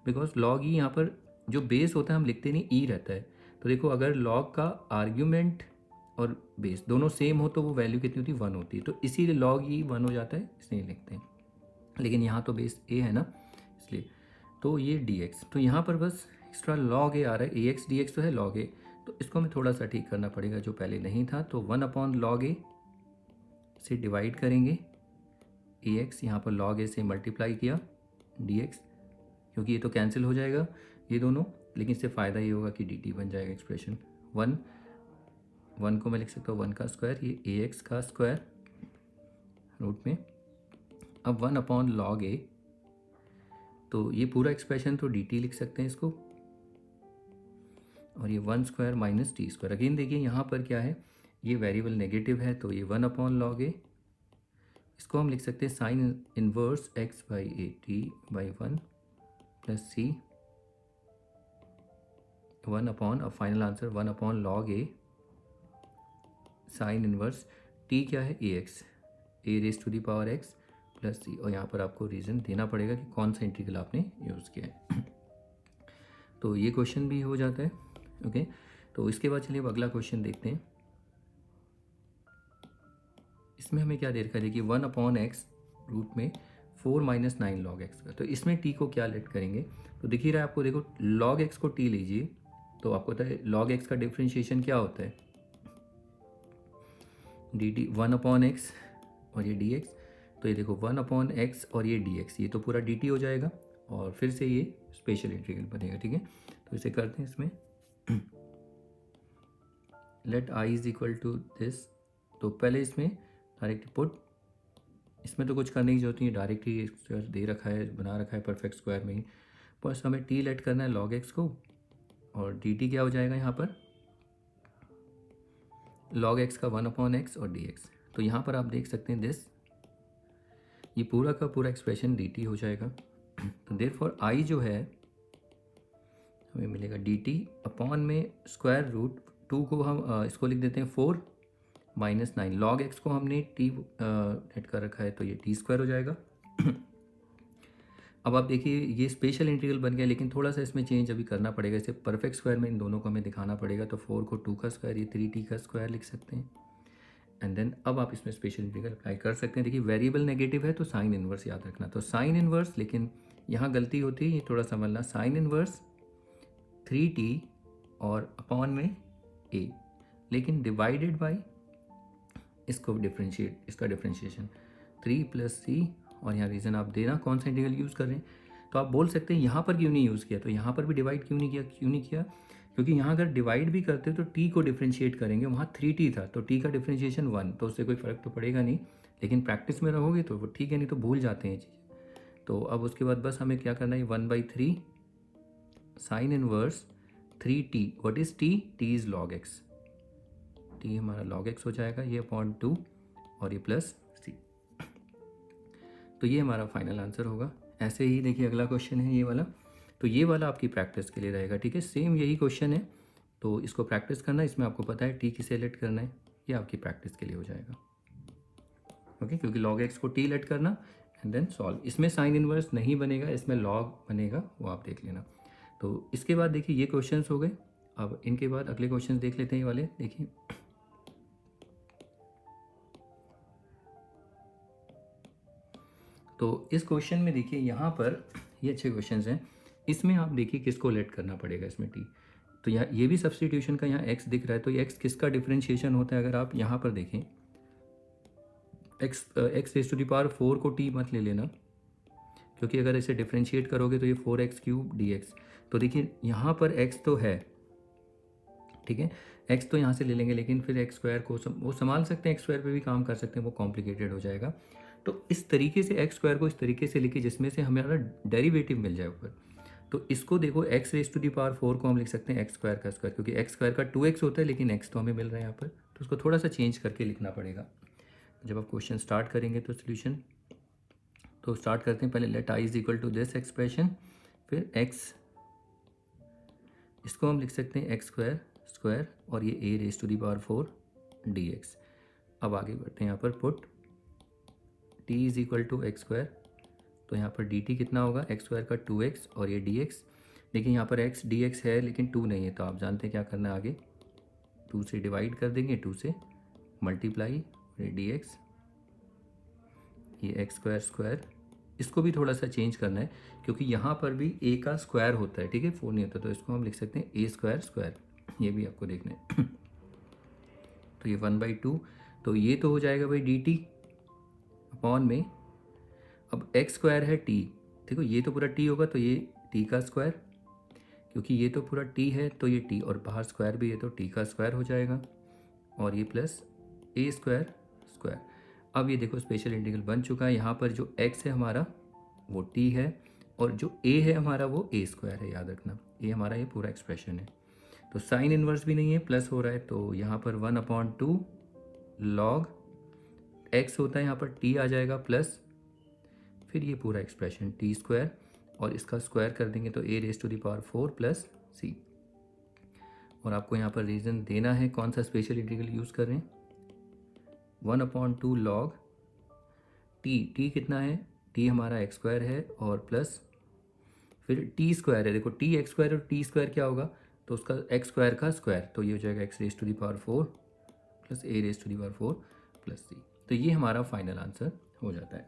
बिकॉज लॉग ई यहाँ पर जो बेस होता है हम लिखते नहीं, ई रहता है। तो देखो अगर लॉग का आर्ग्यूमेंट और बेस दोनों सेम हो तो वो वैल्यू कितनी होती है, 1 होती है। तो इसीलिए लॉग ई 1 हो जाता है, इसलिए लिखते हैं। लेकिन यहाँ तो बेस ए है ना, इसलिए। तो ये डी एक्स, तो यहाँ पर बस एक्स्ट्रा लॉग ए आ रहा है, ए एक्स डी एक्स तो है लॉग ए, तो इसको हमें थोड़ा सा ठीक करना पड़ेगा जो पहले नहीं था। तो 1 लॉग ए से डिवाइड करेंगे ए एक्स, यहाँ पर लॉग ए से मल्टीप्लाई किया डी एक्स, क्योंकि ये तो कैंसिल हो जाएगा ये दोनों, लेकिन इससे फ़ायदा ये होगा कि डी टी बन जाएगा एक्सप्रेशन। 1 को मैं लिख सकता हूँ 1 का स्क्वायर, ये ए एक्स का स्क्वायर रूट में। अब 1 लॉग ए, तो ये पूरा एक्सप्रेशन तो डी टी लिख सकते हैं इसको, और ये 1 square minus t square. Again देखिए यहाँ पर क्या है, ये वेरिएबल नेगेटिव है तो ये 1 लॉग ए, इसको हम लिख सकते हैं sine inverse x by a t by 1 plus c 1 अब final answer 1 log a sine inverse t क्या है, a x, a raise to the power x plus c. और यहाँ पर आपको रीज़न देना पड़ेगा कि कौन सा इंटीग्रल आपने यूज़ किया है। तो ये क्वेश्चन भी हो जाता है, ओके। तो इसके बाद चलिए अब अगला क्वेश्चन देखते हैं। इसमें हमें क्या दे रखा है, देखिए 1/x रूट में 4 - 9 log x का। तो इसमें t को क्या लेट करेंगे, तो दिख ही रहा है आपको, देखो log x को t लीजिए तो आपको पता है log x का डिफ्रेंशिएशन क्या होता है, dt 1/x और ये dx। तो ये देखो 1/x और ये dx, ये तो पूरा dt हो जाएगा और फिर से ये स्पेशल इंटीग्रल बनेगा, ठीक है। तो इसे करते हैं इसमें let i is equal to this. तो पहले इसमें डायरेक्ट पुट, इसमें तो कुछ करने की जरूरत नहीं है, डायरेक्ट ही स्क्वायर दे रखा है, बना रखा है परफेक्ट स्क्वायर में ही। बस हमें t लेट करना है log x को, और dt क्या हो जाएगा यहाँ पर log x का 1/x और dx। तो यहाँ पर आप देख सकते हैं दिस, ये पूरा का पूरा एक्सप्रेशन dt हो जाएगा। तो देयरफॉर i जो है हमें मिलेगा dt अपॉन में स्क्वायर रूट 2 को हम इसको लिख देते हैं 4 - 9 log x को हमने t नेट कर रखा है तो ये t स्क्वायर हो जाएगा। अब आप देखिए ये स्पेशल इंटीग्रल बन गया, लेकिन थोड़ा सा इसमें चेंज अभी करना पड़ेगा, इसे परफेक्ट स्क्वायर में इन दोनों को हमें दिखाना पड़ेगा। तो 4 को 2 का स्क्वायर, ये 3t का स्क्वायर लिख सकते हैं। एंड देन अब आप इसमें स्पेशल इंटीग्रल अप्लाई कर सकते हैं। देखिए वेरिएबल नेगेटिव है तो साइन इनवर्स याद रखना, तो साइन इनवर्स, लेकिन यहाँ गलती होती है, ये थोड़ा समझना, साइन इनवर्स 3t और अपॉन में a, लेकिन डिवाइडेड बाई इसको डिफ्रेंशिएट, इसका डिफ्रेंशिएशन 3 + c, और यहाँ रीज़न आप देना कौन सा इंटीग्रल यूज़ कर रहे हैं। तो आप बोल सकते हैं यहाँ पर क्यों नहीं यूज़ किया, तो यहाँ पर भी डिवाइड क्यों नहीं किया, क्योंकि यहाँ अगर डिवाइड भी करते तो t को डिफ्रेंशिएट करेंगे, वहाँ 3t था तो t का डिफ्रेंशिएशन 1, तो उससे कोई फ़र्क तो पड़ेगा नहीं, लेकिन प्रैक्टिस में रहोगे तो वो ठीक है, नहीं तो भूल जाते हैं ये चीज़ें। तो अब उसके बाद बस हमें क्या करना है, 1/3 sine inverse 3t, what is t, t is log x, t हमारा log x हो जाएगा, ये अपॉन 2 और ये प्लस c। तो ये हमारा फाइनल आंसर होगा। ऐसे ही देखिए अगला क्वेश्चन है ये वाला, तो ये वाला आपकी प्रैक्टिस के लिए रहेगा, ठीक है। सेम यही क्वेश्चन है तो इसको प्रैक्टिस करना, इसमें आपको पता है t किसे लेट करना है, ये आपकी प्रैक्टिस के लिए हो जाएगा, ओके। क्योंकि log x को t लेट करना एंड देन सॉल्व, इसमें साइन इनवर्स नहीं बनेगा, इसमें log बनेगा, वो आप देख लेना। तो इसके बाद देखिए ये क्वेश्चंस हो गए। अब इनके बाद अगले क्वेश्चंस देख लेते हैं, ये वाले देखिए। तो इस क्वेश्चन में देखिए यहाँ पर ये अच्छे क्वेश्चंस हैं, इसमें आप देखिए किसको लेट करना पड़ेगा इसमें t। तो यहाँ ये भी सब्स्टिट्यूशन का यहाँ x दिख रहा है, तो ये x किसका डिफ्रेंशिएशन होता है, अगर आप यहाँ पर देखें x raise to the power 4 को t मत ले लेना, क्योंकि अगर इसे डिफ्रेंशिएट करोगे तो ये 4x³ dx। तो देखिए यहाँ पर x तो है, ठीक है, x तो यहाँ से ले लेंगे, लेकिन फिर x² को वो संभाल सकते हैं, x² पे भी काम कर सकते हैं, वो कॉम्प्लिकेटेड हो जाएगा। तो इस तरीके से x² को इस तरीके से लिखिए जिसमें से हमारा डेरिवेटिव मिल जाए ऊपर। तो इसको देखो x raise to the power 4 को हम लिख सकते हैं एक्स स्क्वायर का स्क्वायर, क्योंकि एक्स स्क्वायर का 2x होता है लेकिन एक्स तो हमें मिल रहा है यहाँ पर, तो उसको थोड़ा सा चेंज करके लिखना पड़ेगा जब आप क्वेश्चन स्टार्ट करेंगे। तो सोल्यूशन तो स्टार्ट करते हैं, पहले let I is equal to this expression, फिर एक्स, इसको हम लिख सकते हैं एक्स स्क्वायर स्क्वायर और ये a raise to the power 4 d x. अब आगे बढ़ते हैं, यहाँ पर put t is equal to x square, तो यहाँ पर डी टी कितना होगा एक्स स्क्वायर का 2x और ये डी एक्स। देखिए यहाँ पर x डी एक्स है लेकिन 2 नहीं है, तो आप जानते हैं क्या करना है आगे, 2 से डिवाइड कर देंगे, 2 से मल्टीप्लाई, ये डी एक्स, ये एक्स स्क्वायर स्क्वायर, इसको भी थोड़ा सा चेंज करना है क्योंकि यहाँ पर भी a का स्क्वायर होता है, ठीक है, 4 नहीं होता, तो इसको हम लिख सकते हैं ए स्क्वायर स्क्वायर, ये भी आपको देखना है। तो ये 1/2, तो ये तो हो जाएगा भाई डी टी अपॉन में, अब एक्स स्क्वायर है टी, देखो ये तो पूरा टी होगा तो ये टी का स्क्वायर, क्योंकि ये तो पूरा टी है तो ये टी, और बाहर स्क्वायर भी है तो टी का स्क्वायर हो जाएगा, और ये प्लस ए स्क्वायर स्क्वायर। अब ये देखो स्पेशल इंटीग्रल बन चुका है, यहाँ पर जो x है हमारा वो t है और जो a है हमारा वो a स्क्वायर है, याद रखना ये हमारा ये पूरा एक्सप्रेशन है। तो साइन इन्वर्स भी नहीं है, प्लस हो रहा है, तो यहाँ पर 1/2 लॉग x होता है, यहाँ पर t आ जाएगा प्लस, फिर ये पूरा एक्सप्रेशन टी स्क्वायर और इसका स्क्वायर कर देंगे तो a raise to the power 4 plus c। और आपको यहाँ पर रीज़न देना है कौन सा स्पेशल इंटीग्रल यूज़ कर रहे हैं, 1/2 लॉग टी कितना है, टी हमारा एक्स स्क्वायर है और प्लस फिर टी स्क्वायर है, देखो टी एक्स स्क्वायर और टी स्क्वायर क्या होगा, तो उसका एक्स स्क्वायर का स्क्वायर, तो ये हो जाएगा x raise to the power 4 plus a raise to the power 4 plus c. तो ये हमारा फाइनल आंसर हो जाता है।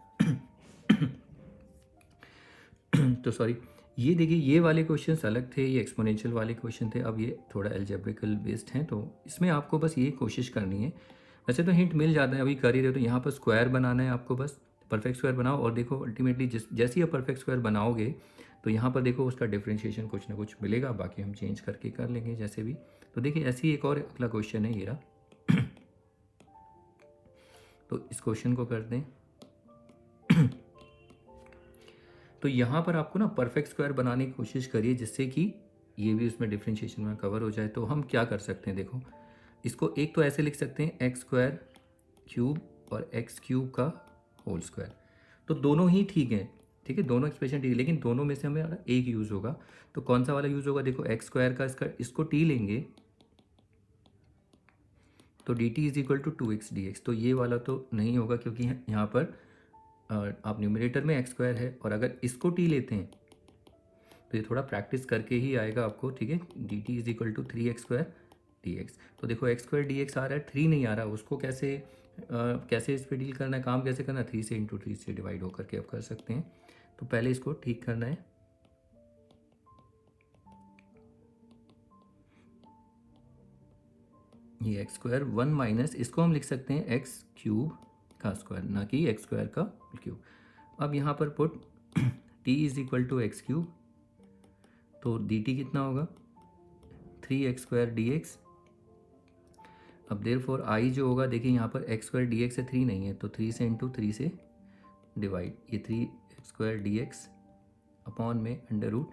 तो सॉरी, ये देखिए ये वाले क्वेश्चंस अलग थे, ये एक्सपोनेंशियल वाले क्वेश्चन थे, अब ये थोड़ा एल्जेब्रिकल बेस्ड हैं, तो इसमें आपको बस ये कोशिश करनी है, वैसे तो हिंट मिल जाता है, अभी कर ही रहे हो, तो यहाँ पर स्क्वायर बनाना है आपको, बस परफेक्ट स्क्वायर बनाओ और देखो अल्टीमेटली जैसे ही आप परफेक्ट स्क्वायर बनाओगे तो यहाँ पर देखो उसका डिफरेंशिएशन कुछ ना कुछ मिलेगा, बाकी हम चेंज करके कर लेंगे जैसे भी। तो देखिए ऐसे ही एक और अगला क्वेश्चन है ये रहा। तो इस क्वेश्चन को कर दें। तो यहाँ पर आपको ना परफेक्ट स्क्वायर बनाने की कोशिश करिए जिससे कि ये भी उसमें डिफरेंशिएशन में कवर हो जाए। तो हम क्या कर सकते हैं, देखो इसको एक तो ऐसे लिख सकते हैं एक्स स्क्वायर क्यूब और एक्स क्यूब का होल स्क्वायर, तो दोनों ही ठीक है, ठीक है, दोनों एक्सप्रेशन ठीक है, लेकिन दोनों में से हमें एक यूज़ होगा, तो कौन सा वाला यूज़ होगा, देखो एक्स स्क्वायर का इसका इसको टी लेंगे तो d t is equal to 2x dx, तो ये वाला तो नहीं होगा क्योंकि यहाँ पर आप न्यूमरेटर में एक्स स्क्वायर है, और अगर इसको टी लेते हैं तो ये थोड़ा प्रैक्टिस करके ही आएगा आपको, ठीक है, d t is equal to 3x square d x. तो देखो एक्स स्क्वायर डी एक्स आ रहा है, 3 नहीं आ रहा, उसको कैसे कैसे इस पर डील करना है, काम कैसे करना है, 3 से इंटू 3 से डिवाइड होकर के आप कर सकते हैं। तो पहले इसको ठीक करना है, ये एक्स स्क्वायर 1 माइनस इसको हम लिख सकते हैं एक्स क्यूब का स्क्वायर, ना कि एक्स स्क्वायर का क्यूब। अब यहाँ पर put t is equal to x cube, तो डी टी कितना होगा 3x स्क्वायर डी एक्स। अब देयर फॉर आई जो होगा, देखिए यहाँ पर एक्स स्क्वायर डी एक्स से 3 नहीं है, तो 3 से इंटू 3 से डिवाइड, ये 3x square d x upon में अंडर रूट,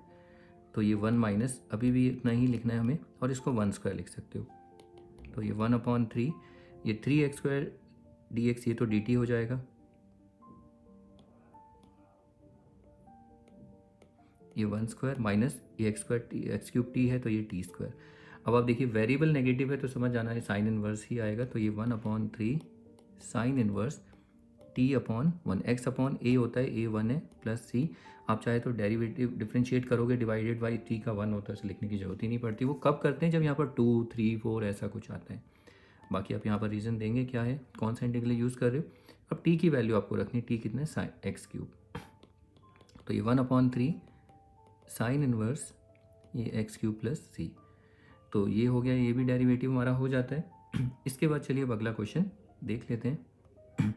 तो ये 1 माइनस अभी भी इतना ही लिखना है हमें, और इसको 1 स्क्वायर लिख सकते हो, तो ये 1/3, ये 3x स्क्वायर डी एक्स, ये तो डी टी हो जाएगा, ये 1 स्क्वायर माइनस ये x square x cube T है तो ये टी स्क्वायर। अब आप देखिए वेरिएबल नेगेटिव है तो समझ जाना है साइन इनवर्स ही आएगा, तो ये 1/3 sine inverse t upon 1, x upon a होता है, ए 1 है प्लस सी, आप चाहे तो डेरिवेटिव डिफरेंशिएट करोगे, डिवाइडेड बाई टी का 1 होता है, उसे लिखने की जरूरत ही नहीं पड़ती। वो कब करते हैं, जब यहाँ पर 2 3 4 ऐसा कुछ आता है। बाकी आप यहाँ पर रीज़न देंगे क्या है, कौन सा इंटीग्रल यूज़ कर रहे हो। अब टी की वैल्यू आपको रखनी, टी कितना है साइन एक्स क्यूब, तो ये 1/3 साइन इनवर्स ये एक्स क्यूब प्लस सी, तो ये हो गया, ये भी डेरिवेटिव हमारा हो जाता है। इसके बाद चलिए अब अगला क्वेश्चन देख लेते हैं।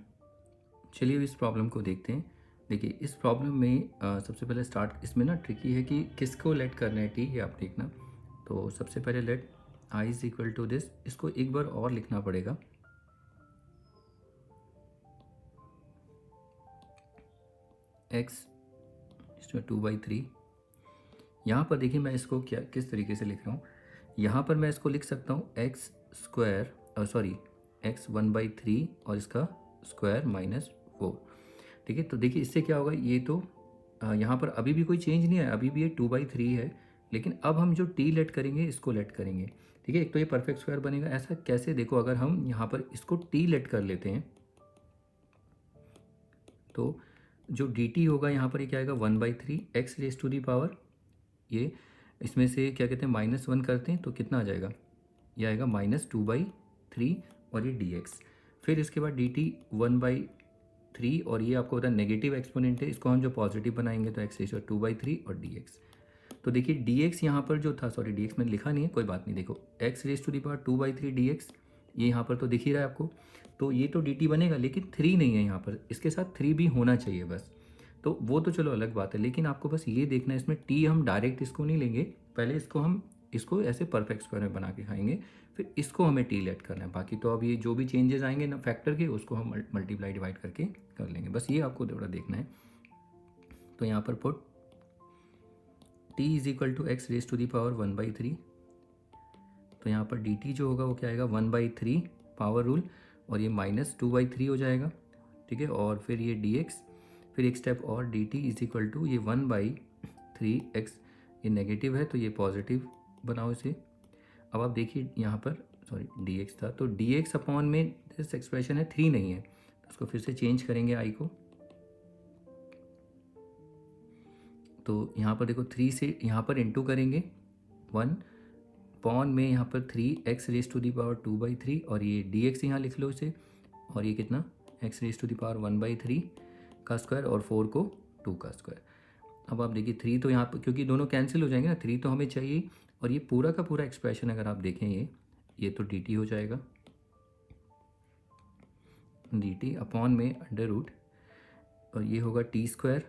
चलिए अब इस प्रॉब्लम को देखते हैं। देखिए इस प्रॉब्लम में सबसे पहले स्टार्ट इसमें ना ट्रिकी है कि किसको लेट करना है टी, ये आप देखना। तो सबसे पहले let I is equal to this, इसको एक बार और लिखना पड़ेगा, एक्स इसमें 2/3, यहाँ पर देखिए मैं इसको क्या किस तरीके से लिख रहा हूँ। यहाँ पर मैं इसको लिख सकता हूँ एक्स स्क्वायर सॉरी एक्स 1/3 और इसका स्क्वायर -4। ठीक है, तो देखिए इससे क्या होगा, ये तो यहाँ पर अभी भी कोई चेंज नहीं है, अभी भी ये 2/3 है, लेकिन अब हम जो टी लेट करेंगे इसको लेट करेंगे। ठीक है, एक तो ये परफेक्ट स्क्वायर बनेगा। ऐसा कैसे, देखो अगर हम यहाँ पर इसको टी लेट कर लेते हैं तो जो डी टी होगा यहाँ पर ये क्या आएगा 1/3 x raise to the power, ये इसमें से क्या कहते हैं -1 करते हैं तो कितना आ जाएगा, ये आएगा -2/3 और ये डी एक्स। फिर इसके बाद डी टी 1/3 और ये आपको पता है नेगेटिव एक्सपोनेंट है, इसको हम जो पॉजिटिव बनाएंगे तो एक्स रेस 2/3 और डी एक्स। तो देखिए डी एक्स यहाँ पर जो था, सॉरी डी एक्स मैंने लिखा नहीं है, कोई बात नहीं, देखो x raise to the power 2/3 d x, ये यहाँ पर तो दिख ही रहा है आपको। तो ये तो डी टी बनेगा, लेकिन 3 नहीं है यहाँ पर, इसके साथ 3 भी होना चाहिए बस। तो वो तो चलो अलग बात है, लेकिन आपको बस ये देखना है इसमें टी हम डायरेक्ट इसको नहीं लेंगे, पहले इसको ऐसे परफेक्ट स्क्वायर में बना के खाएंगे, फिर इसको हमें टी लेट करना है। बाकी तो अब ये जो भी चेंजेस आएंगे ना फैक्टर के, उसको हम मल्टीप्लाई डिवाइड करके कर लेंगे, बस ये आपको थोड़ा देखना है। तो यहाँ पर put t is equal to x raise to the power 1/3। तो यहाँ पर डी टी जो होगा वो क्या आएगा 1/3 पावर रूल, और ये -2/3 हो जाएगा। ठीक है, और फिर ये डी एक्स, फिर एक स्टेप और d t is equal to ये 1/3 एक्स, ये नेगेटिव है तो ये पॉजिटिव बनाओ इसे। अब आप देखिए यहाँ पर, सॉरी डी एक्स था, तो डी एक्स अपॉन में दिस एक्सप्रेशन है 3 नहीं है, तो उसको फिर से चेंज करेंगे आई को। तो यहाँ पर देखो 3 से यहाँ पर इंटू करेंगे 1 पॉन में यहाँ पर 3 x raise to the power 2/3 और ये डी एक्स यहाँ लिख लो इसे, और ये कितना x raise to the power 1/3 का स्क्वायर और 4 को 2 का स्क्वायर। अब आप देखिए 3 तो यहाँ पर, क्योंकि दोनों कैंसिल हो जाएंगे ना, 3 तो हमें चाहिए, और ये पूरा का पूरा एक्सप्रेशन अगर आप देखें ये तो डी टी हो जाएगा, डी टी अपॉन में अंडर रूट, और ये होगा टी स्क्वायर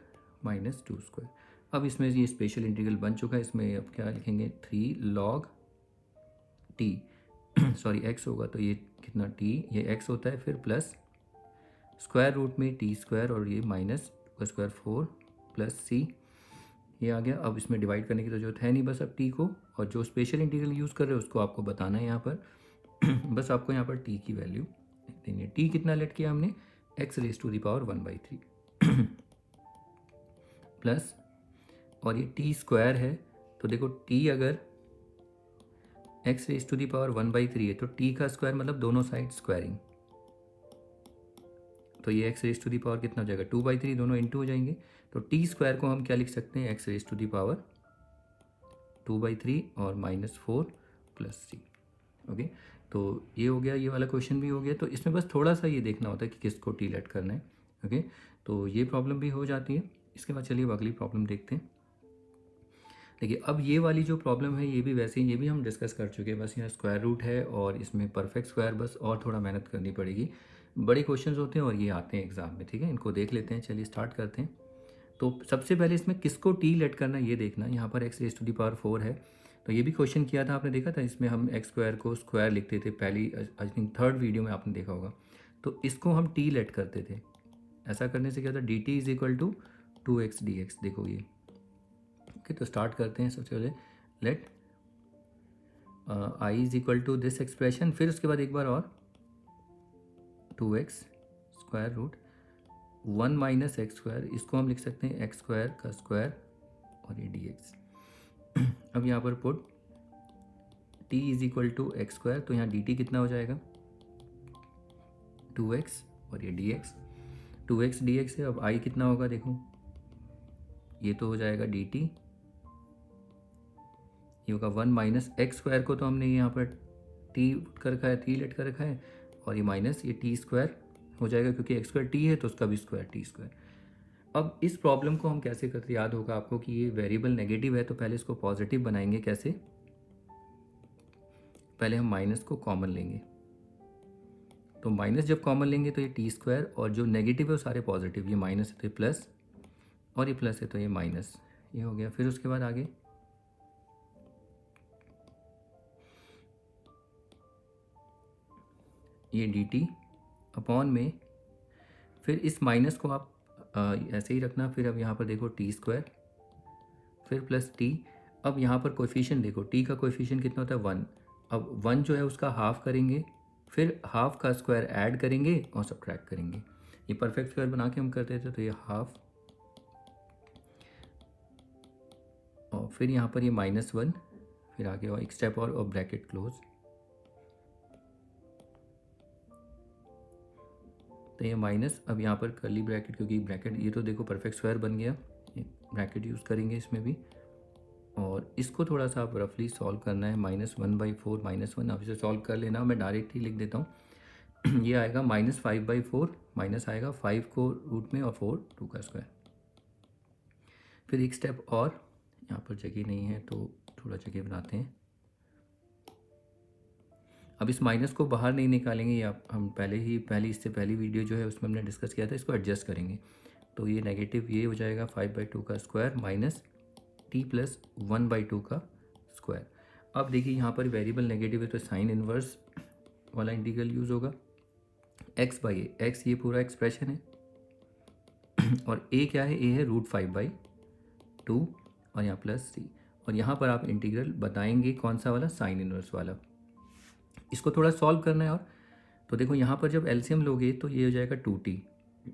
-2 स्क्वायर। अब इसमें ये स्पेशल इंटीग्रल बन चुका है, इसमें अब क्या लिखेंगे 3 log टी सॉरी एक्स होगा, तो ये कितना टी, ये एक्स होता है, फिर प्लस स्क्वायर रूट में टी स्क्वायर और ये माइनस स्क्वायर 4 प्लस सी, ये आ गया। अब इसमें डिवाइड करने की तो जरूरत है नहीं, बस अब टी को, और जो स्पेशल इंटीग्रल यूज़ कर रहे हो उसको आपको बताना है यहाँ पर बस आपको यहाँ पर टी की वैल्यू देनी है। टी कितना लेट किया हमने, x raise to the power 1/3 plus, और ये टी स्क्वायर है, तो देखो टी अगर x raise to the power 1/3 है तो टी का स्क्वायर मतलब दोनों साइड स्क्वायरिंग, तो ये x raise to the power कितना हो जाएगा 2/3, दोनों इंटू हो जाएंगे। तो टी स्क्वायर को हम क्या लिख सकते हैं, x raise to the power 2/3 और -4 प्लस सी। ओके, तो ये हो गया, ये वाला क्वेश्चन भी हो गया। तो इसमें बस थोड़ा सा ये देखना होता है कि किसको टी लेट करना है। ओके, तो ये प्रॉब्लम भी हो जाती है। इसके बाद चलिए अगली प्रॉब्लम देखते हैं। देखिए अब ये वाली जो प्रॉब्लम है ये भी वैसे ही, ये भी हम डिस्कस कर चुके हैं, बस यहाँ स्क्वायर रूट है और इसमें परफेक्ट स्क्वायर, बस और थोड़ा मेहनत करनी पड़ेगी। बड़े क्वेश्चंस होते हैं और ये आते हैं एग्जाम में। ठीक है, इनको देख लेते हैं, चलिए स्टार्ट करते हैं। तो सबसे पहले इसमें किसको टी लेट करना है ये देखना। यहाँ पर x raise to the power 4 है, तो ये भी क्वेश्चन किया था आपने, देखा था, इसमें हम एक्स स्क्वायर को स्क्वायर लिखते थे पहली, आई थिंक 3rd वीडियो में आपने देखा होगा। तो इसको हम टी लेट करते थे, ऐसा करने से क्या होता है, d t is equal to 2x dx। देखो ये, ओके, तो स्टार्ट करते हैं। सबसे पहले let I is equal to this expression, फिर उसके बाद एक बार और 2x square root 1 minus x square, इसको हम लिख सकते हैं एक्स स्क्वायर का स्क्वायर और ये dx। अब यहाँ पर put t is equal to x square, तो यहाँ dt कितना हो जाएगा 2x और ये dx, 2x dx है। अब i कितना होगा, देखो ये तो हो जाएगा dt, ये होगा 1 माइनस एक्स स्क्वायर को तो हमने यहाँ पर टी कर रखा है, टी लेट कर रखा है, और ये माइनस ये टी स्क्वायर हो जाएगा, क्योंकि एक्स स्क्वायर टी है तो उसका भी स्क्वायर टी स्क्वायर। अब इस प्रॉब्लम को हम कैसे करते, याद होगा आपको कि ये वेरिएबल नेगेटिव है, तो पहले इसको पॉजिटिव बनाएंगे। कैसे, पहले हम माइनस को कॉमन लेंगे, तो माइनस जब कॉमन लेंगे तो ये टी स्क्वायर, और जो नेगेटिव है वो सारे पॉजिटिव, ये माइनस है तो ये प्लस, और ये प्लस है तो ये माइनस, ये हो गया। फिर उसके बाद आगे ये डी टी अपॉन में, फिर इस माइनस को आप ऐसे ही रखना। फिर अब यहाँ पर देखो टी स्क्वायर, फिर प्लस टी, अब यहाँ पर कोएफिशिएंट देखो, टी का कोएफिशिएंट कितना होता है 1। अब 1 जो है उसका हाफ करेंगे, फिर हाफ का स्क्वायर ऐड करेंगे और सब्ट्रैक्ट करेंगे। ये परफेक्ट स्क्वायर बना के हम करते थे, तो ये हाफ और फिर यहाँ पर ये -1, फिर आगे और एक स्टेप और ब्रैकेट क्लोज। तो ये माइनस, अब यहाँ पर कर्ली ब्रैकेट, क्योंकि ब्रैकेट ये तो देखो परफेक्ट स्क्वायर बन गया, ब्रैकेट यूज़ करेंगे इसमें भी। और इसको थोड़ा सा आप रफली सॉल्व करना है, -1/4 -1, अब इसे सॉल्व कर लेना, मैं डायरेक्ट ही लिख देता हूँ। ये आएगा -5/4, माइनस आएगा 5 को रूट में और 4 2 का स्क्वायर। फिर एक स्टेप और, यहाँ पर जगह नहीं है तो थोड़ा जगह बनाते हैं। अब इस माइनस को बाहर नहीं निकालेंगे, ये आप हम इससे पहली वीडियो जो है उसमें हमने डिस्कस किया था, इसको एडजस्ट करेंगे। तो ये नेगेटिव ये हो जाएगा 5/2 का स्क्वायर माइनस t + 1/2 का स्क्वायर। अब देखिए यहाँ पर वेरिएबल नेगेटिव है तो साइन इनवर्स वाला इंटीग्रल यूज़ होगा। x ये पूरा एक्सप्रेशन है और a क्या है, a है √5/2 और यहाँ प्लस c। और यहाँ पर आप इंटीग्रल बताएंगे कौन सा वाला, साइन इनवर्स वाला। इसको थोड़ा सॉल्व करना है। और तो देखो यहाँ पर जब एलसीएम लोगे तो ये हो जाएगा 2t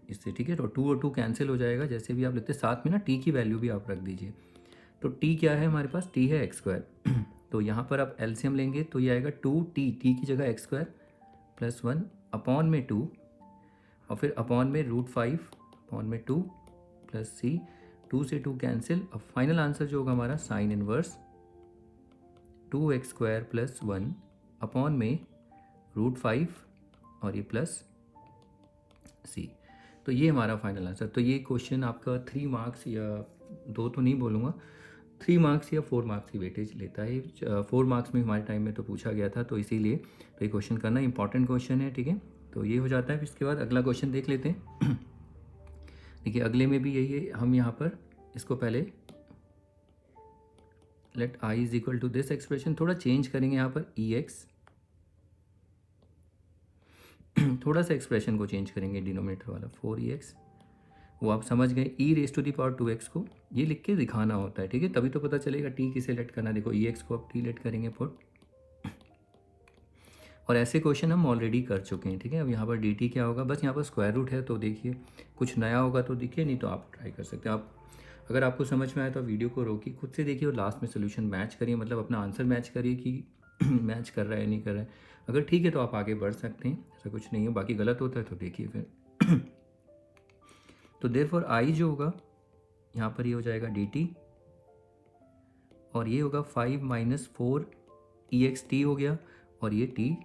इससे, ठीक है। तो 2 और 2 कैंसिल हो जाएगा, जैसे भी आप लिखते हैं, साथ में ना t की वैल्यू भी आप रख दीजिए। तो t क्या है हमारे पास, t है x²। तो यहाँ पर आप एलसीएम लेंगे तो ये आएगा 2t, t की जगह x² + 1 अपॉन में 2 और फिर अपॉन में √5 अपॉन में 2 प्लस c, 2 से 2 कैंसिल। अब फाइनल आंसर जो होगा हमारा साइन इनवर्स 2x² + 1 अपॉन में √5 और ये प्लस c। तो ये हमारा फाइनल आंसर। तो ये क्वेश्चन आपका 3 मार्क्स या 2 तो नहीं बोलूँगा, 3 मार्क्स या 4 मार्क्स की वेटेज लेता है। 4 मार्क्स में हमारे टाइम में तो पूछा गया था, तो इसीलिए तो ये क्वेश्चन करना इंपॉर्टेंट क्वेश्चन है, ठीक है। तो ये हो जाता है। फिर इसके बाद अगला क्वेश्चन देख लेते हैं। देखिए अगले में भी यही है, हम यहाँ पर इसको पहले लेट i = दिस एक्सप्रेशन थोड़ा चेंज करेंगे, यहाँ पर ex थोड़ा सा एक्सप्रेशन को चेंज करेंगे, डिनोमिनेटर वाला 4ex, वो आप समझ गए। e⁻²2x को ये लिख के दिखाना होता है, ठीक है, तभी तो पता चलेगा t किसे लेट करना। देखो ex को आप t लेट करेंगे पुट, और ऐसे क्वेश्चन हम ऑलरेडी कर चुके हैं, ठीक है। अब यहाँ पर dt क्या होगा, बस यहाँ पर स्क्वायर रूट है, तो देखिए कुछ नया होगा तो देखिए, नहीं तो आप ट्राई कर सकते हैं। आप अगर आपको समझ में आया तो वीडियो को रोकिए, खुद से देखिए और लास्ट में सोल्यूशन मैच करिए, मतलब अपना आंसर मैच करिए कि मैच कर रहा है नहीं कर रहा है। अगर ठीक है तो आप आगे बढ़ सकते हैं, ऐसा कुछ नहीं है। बाकी गलत होता है तो देखिए फिर। तो देयरफॉर i जो होगा यहाँ पर ये हो जाएगा dt और ये होगा 5 - 4 ext हो गया और ये t²।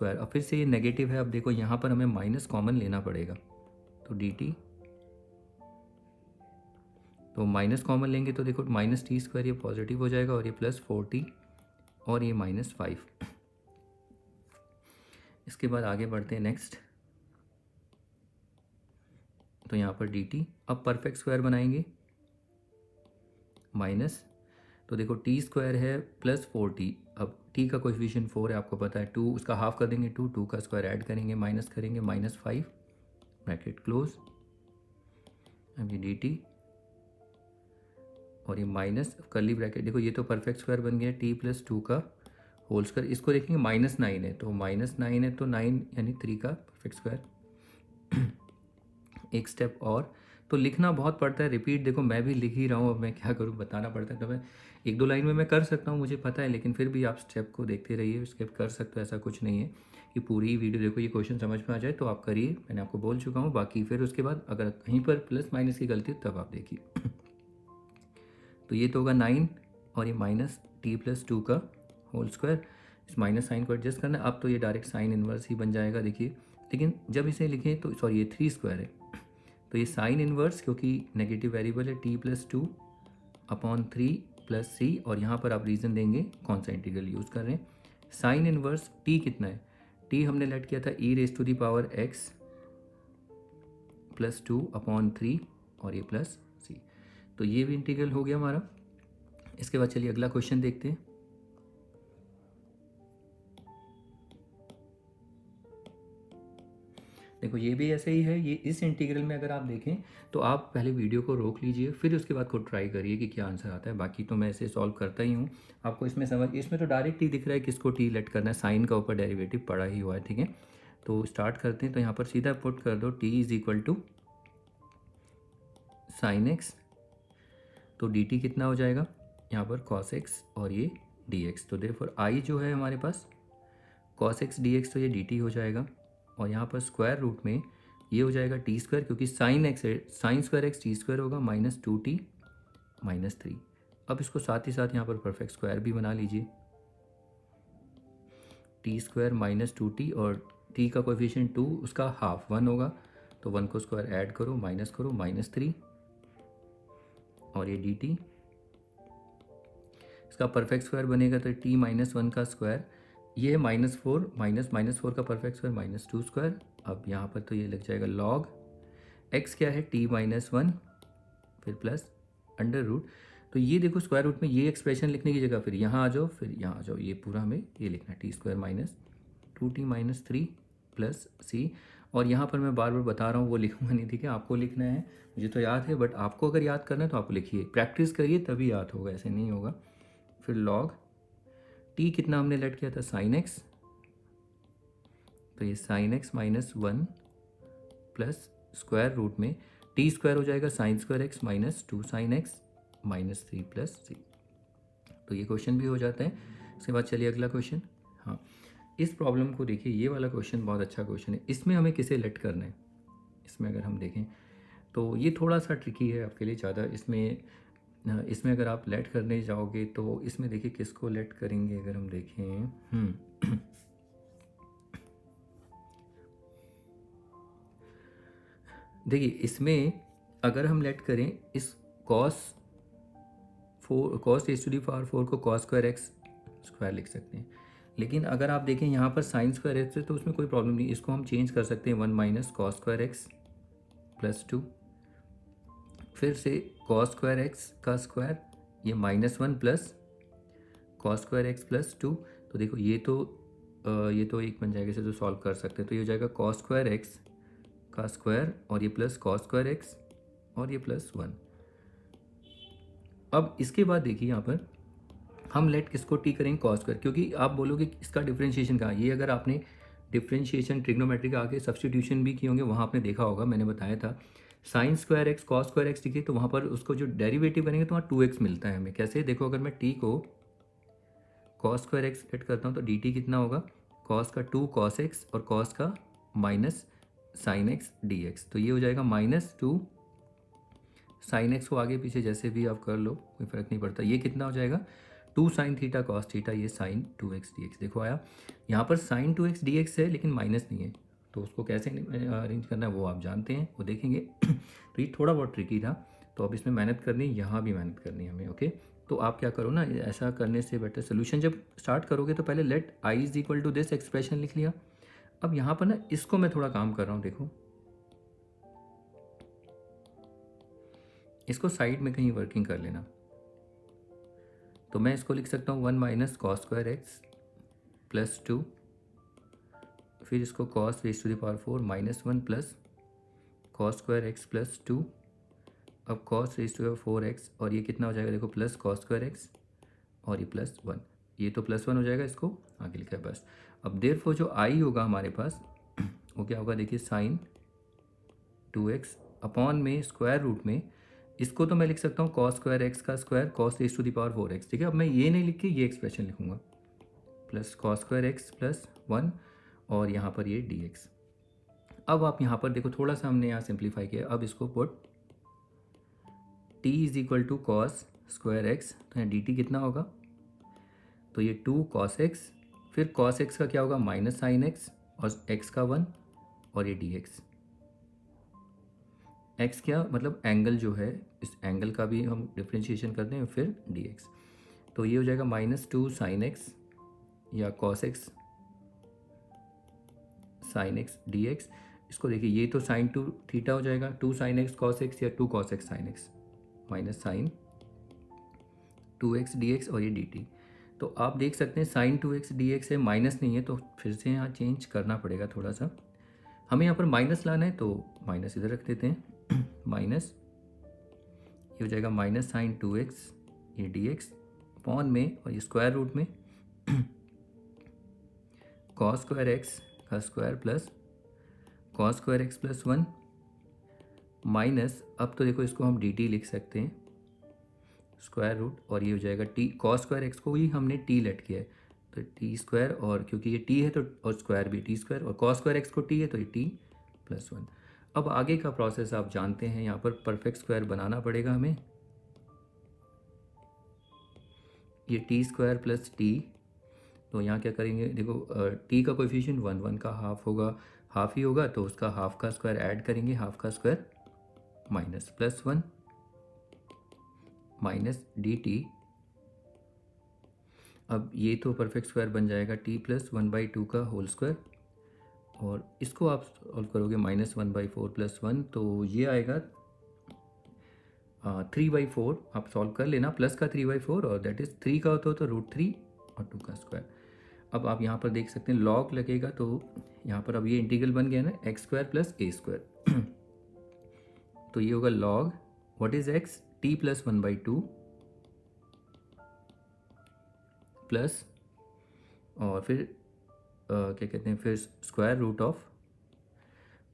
अब फिर से ये नेगेटिव है, अब देखो यहाँ पर हमें माइनस कॉमन लेना पड़ेगा, तो dt, तो माइनस कॉमन लेंगे तो देखो -t² ये पॉजिटिव हो जाएगा और ये प्लस 4t और ये -5। इसके बाद आगे बढ़ते हैं नेक्स्ट। तो यहाँ पर dt, अब परफेक्ट स्क्वायर बनाएंगे माइनस, तो देखो t² है प्लस 4t, अब t का कोएफिशिएंट 4 है आपको पता है, 2 उसका हाफ कर देंगे, 2 का स्क्वायर ऐड करेंगे, माइनस करेंगे, -5 ब्रैकेट क्लोज। अब ये dt और ये माइनस कर्ली ब्रैकेट, देखो ये तो परफेक्ट स्क्वायर बन गया, t + 2 का होल स्क्वायर। इसको देखेंगे -9 है, तो -9 है तो 9 यानी 3 का परफेक्ट स्क्वायर। एक स्टेप और, तो लिखना बहुत पड़ता है, रिपीट, देखो मैं भी लिख ही रहा हूँ, अब मैं क्या करूँ, बताना पड़ता है। तो मैं 1-2 लाइन में मैं कर सकता हूँ, मुझे पता है, लेकिन फिर भी आप स्टेप को देखते रहिए, स्किप कर सकते हो, ऐसा कुछ नहीं है कि पूरी वीडियो देखो, ये क्वेश्चन समझ में आ जाए तो आप करिए, मैंने आपको बोल चुका हूँ। बाकी फिर उसके बाद अगर कहीं पर प्लस माइनस की गलती हो तब आप देखिए। तो ये तो होगा 9 और ये -t + 2 का होल स्क्वायर, इस माइनस साइन को एडजस्ट करना है। अब तो ये डायरेक्ट साइन इनवर्स ही बन जाएगा, देखिए। लेकिन जब इसे लिखें तो सॉरी, ये 3² है, तो ये साइन इनवर्स, क्योंकि नेगेटिव वेरिएबल है, t + 2 अपॉन 3 + c, और यहाँ पर आप रीज़न देंगे कौन सा इंटीग्रल यूज़ कर रहे हैं। साइन इनवर्स t कितना है, t हमने लेट किया था e⁻x + 2 अपॉन 3 और ये प्लस c, तो ये भी इंटीग्रल हो गया हमारा। इसके बाद चलिए अगला क्वेश्चन देखते हैं। देखो ये भी ऐसे ही है। ये इस इंटीग्रल में अगर आप देखें तो आप पहले वीडियो को रोक लीजिए, फिर उसके बाद खुद ट्राई करिए कि क्या आंसर आता है। बाकी तो मैं ऐसे सॉल्व करता ही हूँ। आपको इसमें समझ, इसमें तो डायरेक्ट ही दिख रहा है किसको टी लेट करना है, साइन का ऊपर डेरिवेटिव पड़ा ही हुआ है, ठीक है। तो स्टार्ट करते हैं। तो यहाँ पर सीधा पुट कर दो t is equal to sine x, तो डी टी कितना हो जाएगा यहाँ पर कॉस एक्स और ये डी एक्स। तो देयरफॉर आई जो है हमारे पास कॉस एक्स डी एक्स, तो ये डी टी हो जाएगा। और यहाँ पर स्क्वायर रूट में ये हो जाएगा टी स्क्वायर, क्योंकि साइन एक्स है, sign square x T square होगा माइनस 2t माइनस 3। अब इसको साथ ही साथ यहाँ पर परफेक्ट स्क्वायर भी बना लीजिए, टी स्क्वायर माइनस 2t और t का कोएफिशिएंट 2, उसका हाफ 1 होगा, तो 1 को स्क्वायर ऐड करो माइनस 3 और ये डी टी, इसका परफेक्ट स्क्वायर बनेगा तो t माइनस 1 का स्क्वायर, ये -4 माइनस 4 का परफेक्ट स्क्वायर -2 स्क्वायर। अब यहाँ पर तो ये लग जाएगा लॉग x क्या है t माइनस 1 फिर प्लस अंडर रूट। तो ये देखो स्क्वायर रूट में ये एक्सप्रेशन लिखने की जगह फिर यहाँ आ जाओ, फिर यहाँ आ जाओ, ये पूरा हमें ये लिखना है t square minus 2t minus 3 plus c. और यहाँ पर मैं बार बार बता रहा हूँ वो लिखूंगा नहीं, ठीक है, आपको लिखना है। मुझे तो याद है, बट आपको अगर याद करना है तो आप लिखिए, प्रैक्टिस करिए तभी याद होगा, ऐसे नहीं होगा। फिर लॉग टी कितना हमने लेट किया था साइन एक्स, तो ये sine x minus 1 plus square root में टी स्क्वायर हो जाएगा sine square x minus 2 sine x minus 3 plus c. तो ये क्वेश्चन भी हो जाता है। इसके बाद चलिए अगला क्वेश्चन। हाँ, इस प्रॉब्लम को देखिए, ये वाला क्वेश्चन बहुत अच्छा क्वेश्चन है। इसमें हमें किसे लेट करना है, इसमें अगर हम देखें तो ये थोड़ा सा ट्रिकी है आपके लिए ज़्यादा। इसमें अगर आप लेट करने जाओगे तो इसमें देखिए किसको लेट करेंगे, अगर हम देखें देखिए इसमें अगर हम लेट करें इस कॉस एस टू दी पावर 4 को कॉस स्क्वायर एक्स स्क्वायर लिख सकते हैं। लेकिन अगर आप देखें यहाँ पर साइन स्क्वायर एक्स है तो उसमें कोई प्रॉब्लम नहीं, इसको हम चेंज कर सकते हैं 1 minus cos square x plus 2, फिर से कॉस स्क्वायर एक्स का स्क्वायर, ये -1 plus cos square x plus 2। तो देखो ये तो एक बन जाएगा, इसे तो सॉल्व कर सकते हैं। तो ये हो जाएगा कॉस स्क्वायर एक्स का स्क्वायर और ये प्लस कॉस स्क्वायर एक्स और ये प्लस 1। अब इसके बाद देखिए यहाँ पर हम लेट किसको टी करेंगे कॉस स्क्वायर, क्योंकि आप बोलोगे इसका डिफरेंशिएशन कहाँ, ये अगर आपने डिफरेंशिएशन ट्रिग्नोमेट्री का आगे सब्सटीट्यूशन भी किए होंगे वहाँ आपने देखा होगा, मैंने बताया था sign square x cos square x लिखिए तो वहाँ पर उसको जो डेरिवेटिव बनेंगे तो वहाँ 2x मिलता है हमें। कैसे देखो, अगर मैं टी को कॉस स्क्वायर एक्स लेट करता हूँ तो डी टी कितना होगा, कॉस का 2 कॉस एक्स और कॉस का minus sine x d x. तो ये हो जाएगा -2 साइन एक्स को आगे पीछे जैसे भी आप कर लो कोई फ़र्क नहीं पड़ता। ये कितना हो जाएगा 2 साइन थीटा कॉस थीटा, ये साइन 2x dx। देखो आया, यहाँ पर साइन 2x dx है लेकिन माइनस नहीं है, तो उसको कैसे अरेंज करना है वो आप जानते हैं, वो देखेंगे। तो ये थोड़ा बहुत ट्रिकी था, तो अब इसमें मेहनत करनी है, यहाँ भी मेहनत करनी है हमें, ओके। तो आप क्या करो ना, ऐसा करने से बेटर सोल्यूशन जब स्टार्ट करोगे तो पहले let I is equal to this expression लिख लिया। अब यहाँ पर ना इसको मैं थोड़ा काम कर रहा हूँ, देखो इसको साइड में कहीं वर्किंग कर लेना। तो मैं इसको लिख सकता हूँ 1 minus cos square x plus 2, फिर इसको cos raise to the power 4 -1 plus cos square x plus 2, अब cos raise to the 4x और ये कितना हो जाएगा देखो प्लस कॉस स्क्वायर एक्स और ये +1, ये तो +1 हो जाएगा, इसको आगे लिखा है बस। अब देयरफॉर जो आई होगा हमारे पास वो क्या होगा, देखिए साइन 2x अपॉन में स्क्वायर रूट में, इसको तो मैं लिख सकता हूँ कॉस स्क्वायर एक्स का square cos raise to the power 4x, ठीक है। अब मैं ये नहीं लिख के ये एक्सप्रेशन लिखूंगा plus cos square x plus 1 और यहाँ पर ये dx। अब आप यहाँ पर देखो थोड़ा सा हमने यहाँ सिंप्लीफाई किया, अब इसको put t is equal to cos square x, तो यहाँ dt कितना होगा, तो ये 2 कॉस एक्स, फिर कॉस एक्स का क्या होगा माइनस साइन एक्स और x का 1 और ये dx। x क्या मतलब एंगल जो है, इस एंगल का भी हम डिफ्रेंशिएशन करते हैं, फिर dx। तो ये हो जाएगा -2 साइन एक्स या cos x sine x dx। इसको देखिए ये तो साइन 2 थीटा हो जाएगा, 2 साइन एक्स कॉस एक्स या 2 cos x sine x minus sine 2x dx और ये dt। तो आप देख सकते हैं साइन 2x dx है, माइनस नहीं है, तो फिर से यहाँ चेंज करना पड़ेगा थोड़ा सा। हमें यहाँ पर माइनस लाना है तो माइनस इधर रख देते हैं माइनस, ये हो जाएगा माइनस साइन 2x, ये dx अपॉन में, और ये स्क्वायर रूट में कॉस स्क्वायर एक्स का square plus cos square x plus 1 minus, अब तो देखो इसको हम dt लिख सकते हैं स्क्वायर रूट, और ये हो जाएगा t, कॉस स्क्वायर एक्स को ही हमने t लेट किया है तो टी स्क्वायर, और क्योंकि ये t है तो और स्क्वायर भी टी स्क्वायर, और कॉस स्क्वायर एक्स को t है तो ये t प्लस 1। अब आगे का प्रोसेस आप जानते हैं, यहाँ पर परफेक्ट स्क्वायर बनाना पड़ेगा हमें, ये टी स्क्वायर प्लस टी, तो यहाँ क्या करेंगे देखो t का कोएफिशिएंट 1, 1 का हाफ होगा, हाफ ही होगा तो उसका हाफ का स्क्वायर ऐड करेंगे, हाफ का square minus plus 1 minus dt। अब ये तो परफेक्ट स्क्वायर बन जाएगा t प्लस 1/2 का होल स्क्वायर, और इसको आप सॉल्व करोगे -1/4 प्लस 1, तो ये आएगा 3/4, आप सॉल्व कर लेना, प्लस का 3/4 और दैट इज़ 3 का होता हो तो √3 और 2 का स्क्वायर। अब आप यहाँ पर देख सकते हैं लॉग लगेगा, तो यहाँ पर अब ये इंटीग्रल बन गया ना x square plus a square तो ये होगा log what is x, t plus 1/2 plus, और फिर क्या कहते हैं, फिर स्क्वायर रूट ऑफ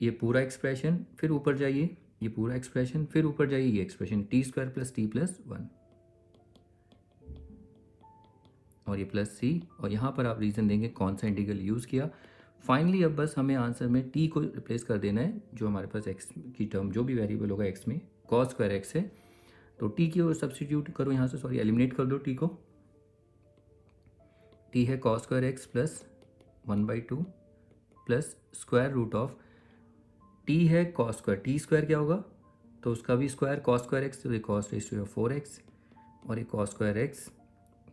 ये पूरा एक्सप्रेशन, फिर ऊपर जाइए ये पूरा एक्सप्रेशन, फिर ऊपर जाइए ये expression T square plus T plus 1, और ये प्लस सी, और यहाँ पर आप रीज़न देंगे कौन सा इंटीग्रल यूज़ किया। फाइनली अब बस हमें आंसर में t को रिप्लेस कर देना है, जो हमारे पास x की टर्म जो भी वेरिएबल होगा x में कॉस स्क्वायर x है, तो t की सब्सटीट्यूट करो यहाँ से, सॉरी एलिमिनेट कर दो t को, t है cos square x plus 1/2 plus square root of t है कॉस स्क्वायर, टी स्क्वायर क्या होगा तो उसका भी स्क्वायर कॉस स्क्वायर एक्स, तो ये कॉस रेशियो 4x, और ये cos square x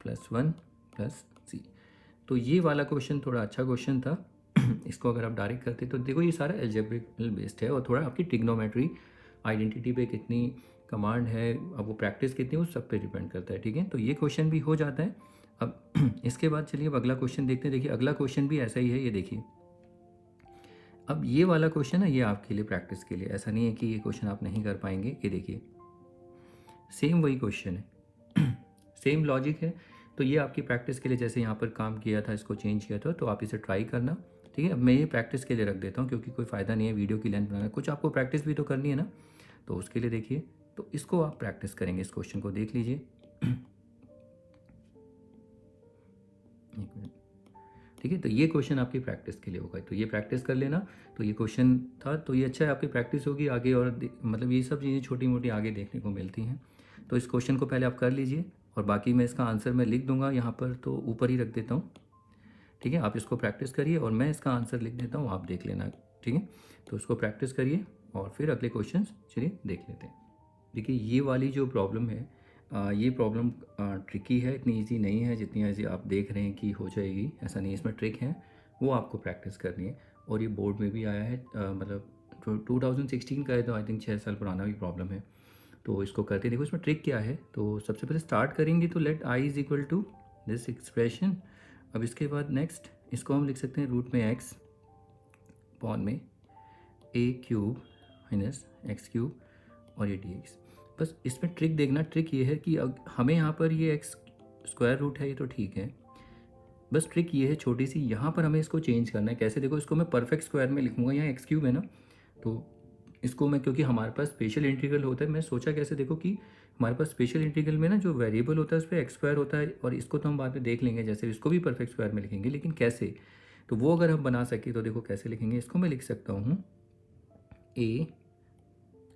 plus 1 plus c. तो ये वाला क्वेश्चन थोड़ा अच्छा क्वेश्चन था इसको अगर आप डायरेक्ट करते तो देखो ये सारा एल्जेब्रिकल बेस्ड है, और थोड़ा आपकी ट्रिग्नोमेट्री आइडेंटिटी पे कितनी कमांड है, अब वो प्रैक्टिस कितनी है उस सब पे डिपेंड करता है, ठीक है। तो ये क्वेश्चन भी हो जाता है। अब इसके बाद चलिए अब अगला क्वेश्चन देखते हैं। देखिए अगला क्वेश्चन भी ऐसा ही है, ये देखिए अब ये वाला क्वेश्चन है ये आपके लिए प्रैक्टिस के लिए, ऐसा नहीं है कि ये क्वेश्चन आप नहीं कर पाएंगे। ये देखिए सेम वही क्वेश्चन है सेम लॉजिक है, तो ये आपकी प्रैक्टिस के लिए, जैसे यहाँ पर काम किया था इसको चेंज किया था, तो आप इसे ट्राई करना, ठीक है। अब मैं ये प्रैक्टिस के लिए रख देता हूँ क्योंकि कोई फ़ायदा नहीं है वीडियो की लेंथ बनाना, कुछ आपको प्रैक्टिस भी तो करनी है ना, तो उसके लिए देखिए, तो इसको आप प्रैक्टिस करेंगे, इस क्वेश्चन को देख लीजिए एक मिनट, ठीक है। तो ये क्वेश्चन आपकी प्रैक्टिस के लिए होगा, तो ये प्रैक्टिस कर लेना। तो ये क्वेश्चन था, तो ये अच्छा है आपकी प्रैक्टिस होगी आगे, और मतलब ये सब चीज़ें छोटी मोटी आगे देखने को मिलती हैं। तो इस क्वेश्चन को पहले आप कर लीजिए, और बाकी मैं इसका आंसर मैं लिख दूंगा यहाँ पर, तो ऊपर ही रख देता हूँ, ठीक है। आप इसको प्रैक्टिस करिए और मैं इसका आंसर लिख देता हूँ, आप देख लेना, ठीक है। तो इसको प्रैक्टिस करिए और फिर अगले क्वेश्चन चलिए देख लेते हैं। देखिए ये वाली जो प्रॉब्लम है, ये प्रॉब्लम ट्रिकी है, इतनी इजी नहीं है जितनी ऐसी आप देख रहे हैं कि हो जाएगी, ऐसा नहीं, इसमें ट्रिक है, वो आपको प्रैक्टिस करनी है। और ये बोर्ड में भी आया है, मतलब 2016 का है, तो आई थिंक 6 साल पुराना भी प्रॉब्लम है। तो इसको करते देखो इसमें ट्रिक क्या है। तो सबसे पहले स्टार्ट करेंगे, तो let i is equal to this expression. अब इसके बाद नेक्स्ट इसको हम लिख सकते हैं रूट में x पॉन में a³ माइनस x³ और ये dx। बस इसमें ट्रिक देखना, ट्रिक ये है कि हमें यहाँ पर ये x स्क्वायर रूट है, ये तो ठीक है, बस ट्रिक ये है छोटी सी, यहाँ पर हमें इसको चेंज करना है। कैसे देखो, इसको मैं परफेक्ट स्क्वायर में लिखूँगा, यहाँ x³ है ना, तो इसको मैं, क्योंकि हमारे पास स्पेशल इंटीग्रल होता है, मैं सोचा कैसे देखो कि हमारे पास स्पेशल इंटीग्रल में ना जो वेरिएबल होता है उस पर एक्स स्क्वायर होता है, और इसको तो हम बाद में देख लेंगे, जैसे इसको भी परफेक्ट स्क्वायर में लिखेंगे, लेकिन कैसे, तो वो अगर हम बना सके तो देखो कैसे लिखेंगे। इसको मैं लिख सकता हूँ a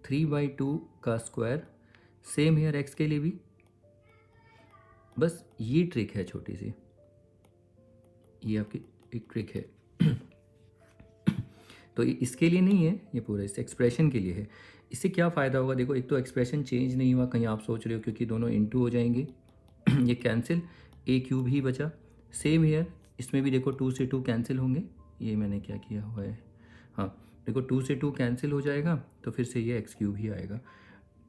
3/2 का स्क्वायर, सेम हेयर एक्स के लिए भी, बस ये ट्रिक है छोटी सी, ये आपकी एक ट्रिक है तो ये इसके लिए नहीं है, ये पूरा इस एक्सप्रेशन के लिए है। इससे क्या फ़ायदा होगा, देखो एक तो एक्सप्रेशन चेंज नहीं हुआ, कहीं आप सोच रहे हो क्योंकि दोनों इनटू हो जाएंगे ये कैंसिल, a³ ही बचा, सेम हेयर इसमें भी देखो 2 से 2 कैंसिल होंगे, ये मैंने क्या किया हुआ है, हाँ देखो 2 से 2 कैंसिल हो जाएगा, तो फिर से ये x³ ही आएगा।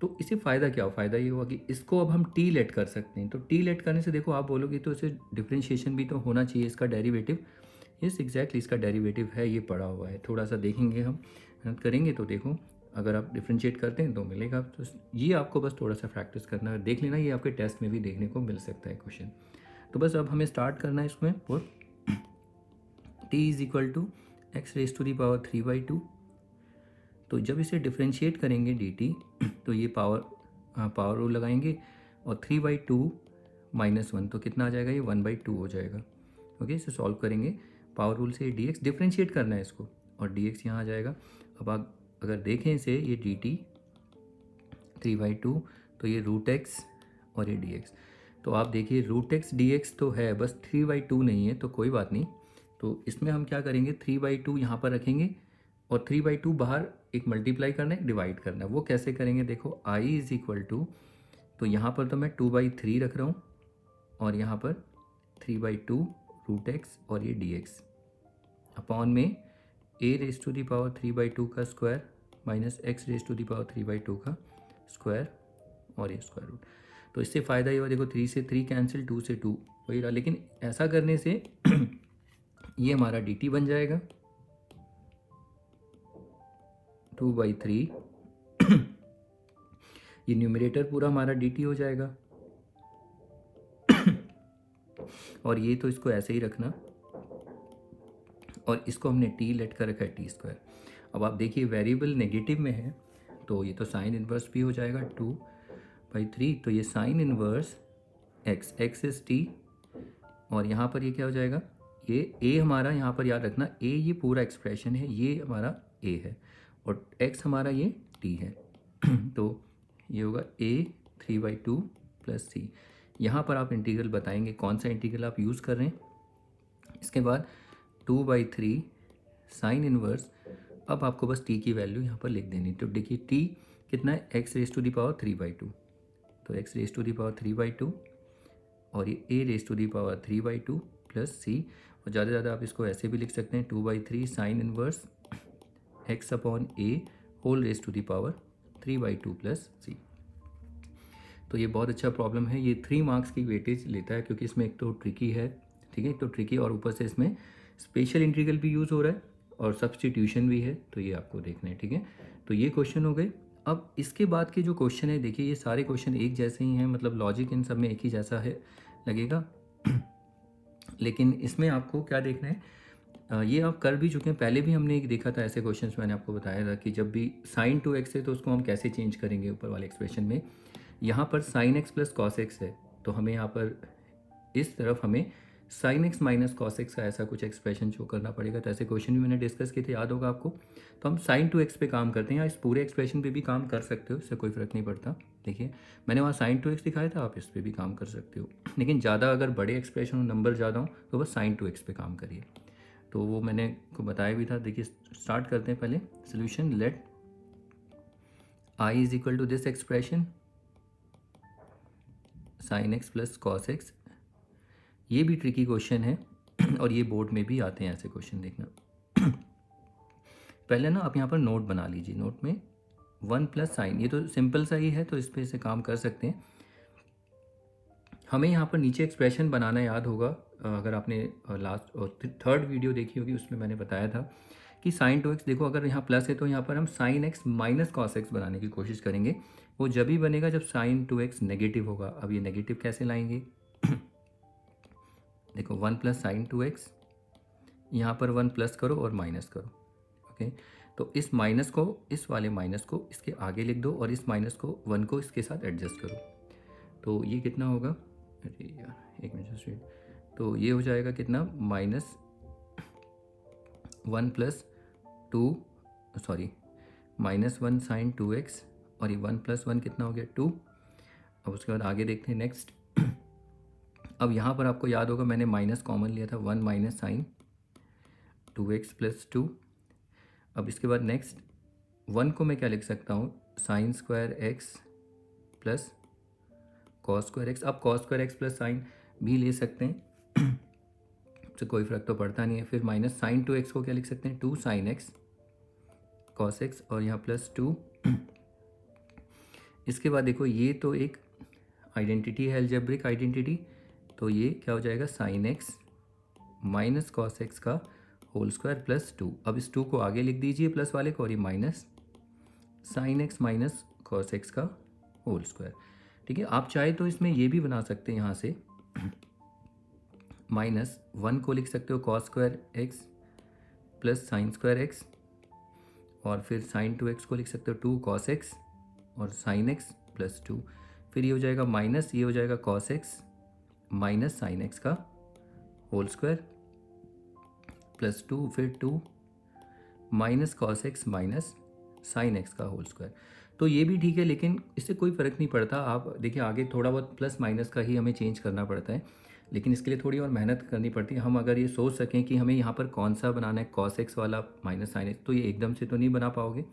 तो इससे फ़ायदा क्या हो, फ़ायदा ये हुआ कि इसको अब हम t लेट कर सकते हैं। तो t लेट करने से देखो आप बोलोगे तो इसे डिफ्रेंशिएशन भी तो होना चाहिए, इसका डेरिवेटिव, यस एग्जैक्टली, इसका डेरिवेटिव है, ये पड़ा हुआ है, थोड़ा सा देखेंगे हम, मेहनत करेंगे तो देखो अगर आप डिफ्रेंशिएट करते हैं तो मिलेगा। तो ये आपको बस थोड़ा सा प्रैक्टिस करना है, देख लेना, ये आपके टेस्ट में भी देखने को मिल सकता है क्वेश्चन। तो बस अब हमें स्टार्ट करना है इसमें। Put t is equal to x raise to the power 3/2। तो जब इसे डिफ्रेंशिएट करेंगे डी टी तो ये पावर रूल लगाएंगे और 3/2 -1 तो कितना आ जाएगा, ये 1/2 हो जाएगा। ओके, इसे सॉल्व करेंगे पावर रूल से, डी एक्स डिफ्रेंशिएट करना है इसको और डी एक्स यहाँ आ जाएगा। अब आप अगर देखें इसे, ये डी टी 3/2 तो ये रूट एक्स और ये डी एक्स, तो आप देखिए रूट एक्स डी एक्स तो है, बस 3/2 नहीं है, तो कोई बात नहीं। तो इसमें हम क्या करेंगे, 3/2 यहाँ पर रखेंगे और 3/2 बाहर एक मल्टीप्लाई करना है, डिवाइड करना है। वो कैसे करेंगे, देखो आई इज इक्वल टू, तो यहाँ पर तो मैं 2/3 रख रहा हूँ और यहाँ पर 3/2 रूट एक्स और ये डी एक्स अपॉन में a raise to the power 3/2 का square minus x raise to the power 3/2 का स्क्वायर और ये स्क्वायर रूट। तो इससे फ़ायदा ये हुआ, देखो 3 से 3 कैंसिल, 2 से 2 वही रहा, लेकिन ऐसा करने से ये हमारा डी टी बन जाएगा 2/3 ये न्यूमरेटर पूरा हमारा डी टी हो जाएगा और ये तो इसको ऐसे ही रखना और इसको हमने टी लेट कर रखा है टी स्क्वायर। अब आप देखिए वेरिएबल नेगेटिव में है तो ये तो साइन इन्वर्स भी हो जाएगा 2/3, तो ये sign inverse x, x is T और यहाँ पर ये क्या हो जाएगा, ये ए हमारा, यहाँ पर याद रखना ए ये पूरा एक्सप्रेशन है, ये हमारा ए है और एक्स हमारा ये टी है तो ये होगा ए 3/2 प्लस सी। यहाँ पर आप इंटीग्रल बताएंगे कौन सा इंटीग्रल आप यूज़ कर रहे हैं। इसके बाद 2/3 साइन इनवर्स, अब आपको बस टी की वैल्यू यहाँ पर लिख देनी। तो देखिए टी कितना है, x raise to the power 3/2, तो x raise to the power 3/2 और ये a raise to the power 3/2 plus c, और ज़्यादा से ज़्यादा आप इसको ऐसे भी लिख सकते हैं 2/3 sine inverse x upon a whole raise to the power 3/2 plus c. तो ये बहुत अच्छा प्रॉब्लम है, ये 3 मार्क्स की वेटेज लेता है क्योंकि इसमें एक तो ट्रिकी है, ठीक है, एक तो ट्रिकी और ऊपर से इसमें स्पेशल इंटीग्रल भी यूज़ हो रहा है और सब्स्टिट्यूशन भी है, तो ये आपको देखना है, ठीक है। तो ये क्वेश्चन हो गए। अब इसके बाद के जो क्वेश्चन है, देखिए ये सारे क्वेश्चन एक जैसे ही हैं, मतलब लॉजिक इन सब में एक ही जैसा है लगेगा लेकिन इसमें आपको क्या देखना है, ये आप कर भी चुके हैं, पहले भी हमने एक देखा था ऐसे क्वेश्चंस, मैंने आपको बताया था कि जब भी साइन 2x है तो उसको हम कैसे चेंज करेंगे ऊपर वाले एक्सप्रेशन में। यहाँ पर sign x plus cos x है तो हमें यहाँ पर इस तरफ हमें sign x minus cos x का ऐसा कुछ एक्सप्रेशन शो करना पड़ेगा। तो ऐसे क्वेश्चन भी मैंने डिस्कस किए थे, याद होगा आपको। तो हम साइन 2x पे काम करते हैं, या इस पूरे एक्सप्रेशन पे भी काम कर सकते हो, इससे कोई फ़र्क नहीं पड़ता। देखिए मैंने वहाँ साइन 2x दिखाया था, आप इस पर भी काम कर सकते हो, लेकिन ज़्यादा अगर बड़े एक्सप्रेशन हो, नंबर ज़्यादा हो, तो बस साइन 2x पे काम करिए। तो वो मैंने को बताया भी था। देखिए स्टार्ट करते हैं पहले solution. Let I is equal to this expression sine x plus cos x. ये भी ट्रिकी क्वेश्चन है और ये बोर्ड में भी आते हैं ऐसे क्वेश्चन, देखना पहले ना आप यहाँ पर नोट बना लीजिए, नोट में 1 प्लस साइन, ये तो सिंपल सा ही है तो इस पर से काम कर सकते हैं। हमें यहाँ पर नीचे एक्सप्रेशन बनाना याद होगा, अगर आपने लास्ट और थर्ड वीडियो देखी होगी उसमें मैंने बताया था कि साइन 2x, देखो अगर यहाँ प्लस है तो यहाँ पर हम sign x minus cos x बनाने की कोशिश करेंगे। वो जब ही बनेगा जब साइन 2x नेगेटिव होगा। अब ये नेगेटिव कैसे लाएंगे देखो 1 प्लस साइन 2x, यहाँ पर 1 प्लस करो और माइनस करो, ओके। तो इस माइनस को, इस वाले माइनस को इसके आगे लिख दो और इस माइनस को 1 को इसके साथ एडजस्ट करो। तो ये कितना होगा, अरे यार एक मिनट से, तो ये हो जाएगा कितना, -1 प्लस 2 सॉरी -1 साइन 2x और ये 1 प्लस 1 कितना हो गया 2। अब उसके बाद आगे देखते हैं नेक्स्ट। अब यहाँ पर आपको याद होगा मैंने माइनस कॉमन लिया था, 1 माइनस साइन 2x प्लस 2। अब इसके बाद नेक्स्ट 1 को मैं क्या लिख सकता हूँ, sine square x plus cos square x. अब cos square x plus sine भी ले सकते हैं तो कोई फ़र्क तो पड़ता नहीं है। फिर माइनस साइन 2x को क्या लिख सकते हैं, 2 साइन एक्स कॉस एक्स और यहाँ प्लस 2। इसके बाद देखो ये तो एक आइडेंटिटी है, अलजेब्रिक आइडेंटिटी, तो ये क्या हो जाएगा sine x minus cos x का होल स्क्वायर प्लस 2। अब इस 2 को आगे लिख दीजिए प्लस वाले को, और ये minus sine x minus cos x का होल स्क्वायर। ठीक है, आप चाहे तो इसमें ये भी बना सकते हैं, यहाँ से माइनस 1 को लिख सकते हो cos square x plus sine square x, और फिर साइन 2x को लिख सकते हो 2 कॉस एक्स और साइन एक्स प्लस 2। फिर ये हो जाएगा माइनस, ये हो जाएगा cos x minus sine x का होल स्क्वायर प्लस 2, फिर 2 minus cos x minus sine x का होल स्क्वायर। तो ये भी ठीक है, लेकिन इससे कोई फ़र्क नहीं पड़ता। आप देखिए आगे थोड़ा बहुत प्लस माइनस का ही हमें चेंज करना पड़ता है, लेकिन इसके लिए थोड़ी और मेहनत करनी पड़ती है। हम अगर ये सोच सकें कि हमें यहाँ पर कौन सा बनाना है, कॉस एक्स वाला माइनस साइन एक्स, तो ये एकदम से तो नहीं बना पाओगे।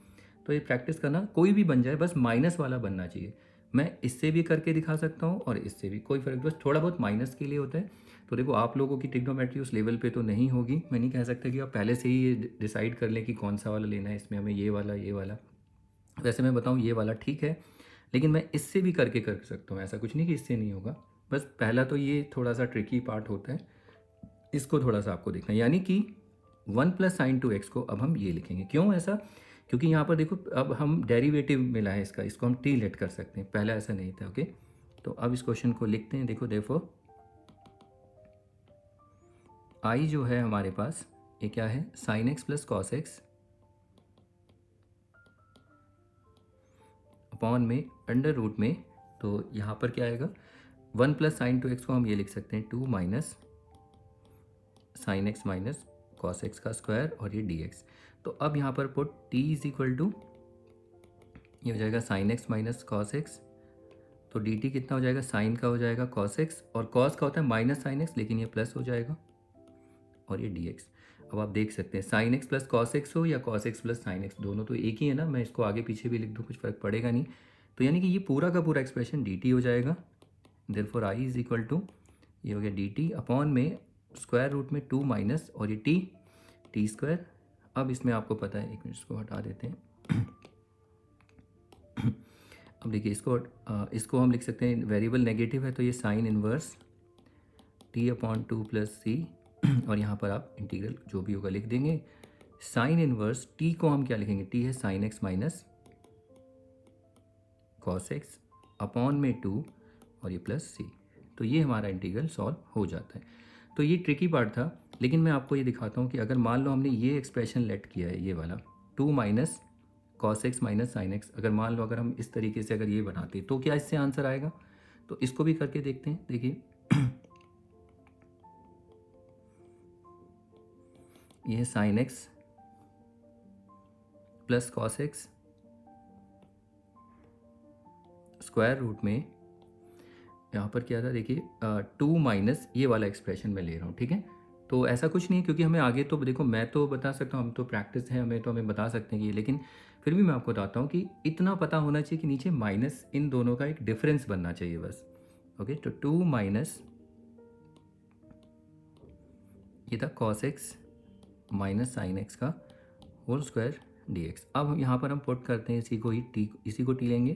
तो ये प्रैक्टिस करना, कोई भी बन जाए, बस माइनस वाला बनना चाहिए। मैं इससे भी करके दिखा सकता हूँ और इससे भी, कोई फ़र्क, बस थोड़ा बहुत माइनस के लिए होता है। तो देखो आप लोगों की ट्रिग्नोमेट्री उस लेवल पे तो नहीं होगी, मैं नहीं कह सकता कि आप पहले से ही ये डिसाइड कर लें कि कौन सा वाला लेना है, इसमें हमें ये वाला। वैसे मैं बताऊँ ये वाला ठीक है, लेकिन मैं इससे भी करके कर सकता हूँ, ऐसा कुछ नहीं कि इससे नहीं होगा। बस पहला तो ये थोड़ा सा ट्रिकी पार्ट होता है, इसको थोड़ा सा आपको देखना है। यानी कि 1 प्लस साइन 2x को अब हम ये लिखेंगे। क्यों ऐसा? क्योंकि यहाँ पर देखो अब हम डेरिवेटिव मिला है इसका, इसको हम टी लेट कर सकते हैं, पहला ऐसा नहीं था। ओके, तो अब इस क्वेश्चन को लिखते हैं। देखो देयरफॉर आई जो है हमारे पास, ये क्या है, sine x plus cos x upon में अंडर रूट में, तो यहाँ पर क्या आएगा, 1 प्लस साइन 2x को हम ये लिख सकते हैं 2 minus sine x minus cos x का स्क्वायर, और ये dx। तो अब यहाँ पर put t is equal to, ये हो जाएगा sine x minus cos x, तो dt कितना हो जाएगा, साइन का हो जाएगा कॉस एक्स, और कॉस का होता है माइनस साइन एक्स, लेकिन ये प्लस हो जाएगा, और ये dx। अब आप देख सकते हैं sign x plus cos x हो या cos x plus sine x, दोनों तो एक ही है ना। मैं इसको आगे पीछे भी लिख दूँ, कुछ फ़र्क पड़ेगा नहीं। तो यानी कि ये पूरा का पूरा एक्सप्रेशन dt हो जाएगा। Therefore I is equal to, ये हो गया dt अपॉन में स्क्वायर रूट में 2 माइनस, और ये टी स्क्वायर। अब इसमें आपको पता है, एक मिनट इसको हटा देते हैं। अब देखिए इसको हम लिख सकते हैं, वेरिएबल नेगेटिव है तो ये sine inverse t upon 2 plus c, और यहाँ पर आप इंटीग्रल जो भी होगा लिख देंगे। साइन इनवर्स t को हम क्या लिखेंगे, t है sine x minus cos x upon में 2 और ये प्लस सी। तो ये हमारा इंटीग्रल सॉल्व हो जाता है। तो ये ट्रिकी पार्ट था, लेकिन मैं आपको ये दिखाता हूँ कि अगर मान लो हमने ये एक्सप्रेशन लेट किया है, ये वाला 2 minus cos x minus sine x, अगर मान लो अगर हम इस तरीके से अगर ये बनाते तो क्या इससे आंसर आएगा? तो इसको भी करके देखते हैं। देखिए ये है sine x plus cos x square root में, यहाँ पर क्या था देखिए 2 माइनस ये वाला एक्सप्रेशन मैं ले रहा हूँ। ठीक है, तो ऐसा कुछ नहीं है, क्योंकि हमें आगे तो देखो मैं तो बता सकता हूँ, हम तो प्रैक्टिस है हमें, तो हमें बता सकते हैं कि, लेकिन फिर भी मैं आपको बताता हूँ कि इतना पता होना चाहिए कि नीचे माइनस इन दोनों का एक डिफरेंस बनना चाहिए बस। ओके, तो 2 माइनस ये था cos x minus sine x का होल स्क्वायर dx। अब यहाँ पर हम पुट करते हैं इसी को टी लेंगे।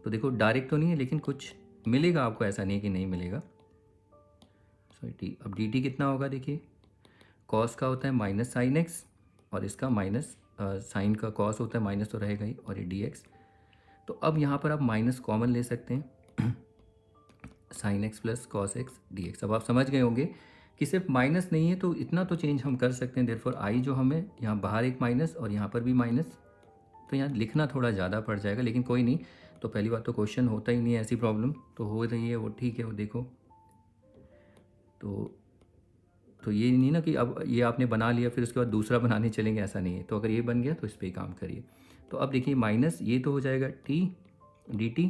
तो देखो डायरेक्ट तो नहीं है, लेकिन कुछ मिलेगा आपको, ऐसा नहीं कि नहीं मिलेगा। सॉरी टी, अब dt कितना होगा, देखिए कॉस का होता है माइनस साइन एक्स, और इसका माइनस साइन का कॉस होता है माइनस, तो रहेगा ही, और ये dx। तो अब यहाँ पर आप माइनस कॉमन ले सकते हैं, sign x plus cos x dx। अब आप समझ गए होंगे कि सिर्फ माइनस नहीं है, तो इतना तो चेंज हम कर सकते हैं। देयरफॉर आई जो हमें यहाँ बाहर एक माइनस और यहाँ पर भी माइनस, तो यहाँ लिखना थोड़ा ज़्यादा पड़ जाएगा, लेकिन कोई नहीं। तो पहली बात तो क्वेश्चन होता ही नहीं है ऐसी प्रॉब्लम, तो हो रही है वो ठीक है, वो देखो। तो ये नहीं ना कि अब ये आपने बना लिया फिर उसके बाद दूसरा बनाने चलेंगे, ऐसा नहीं है। तो अगर ये बन गया तो इस पर काम करिए। तो अब देखिए माइनस ये तो हो जाएगा टी dt,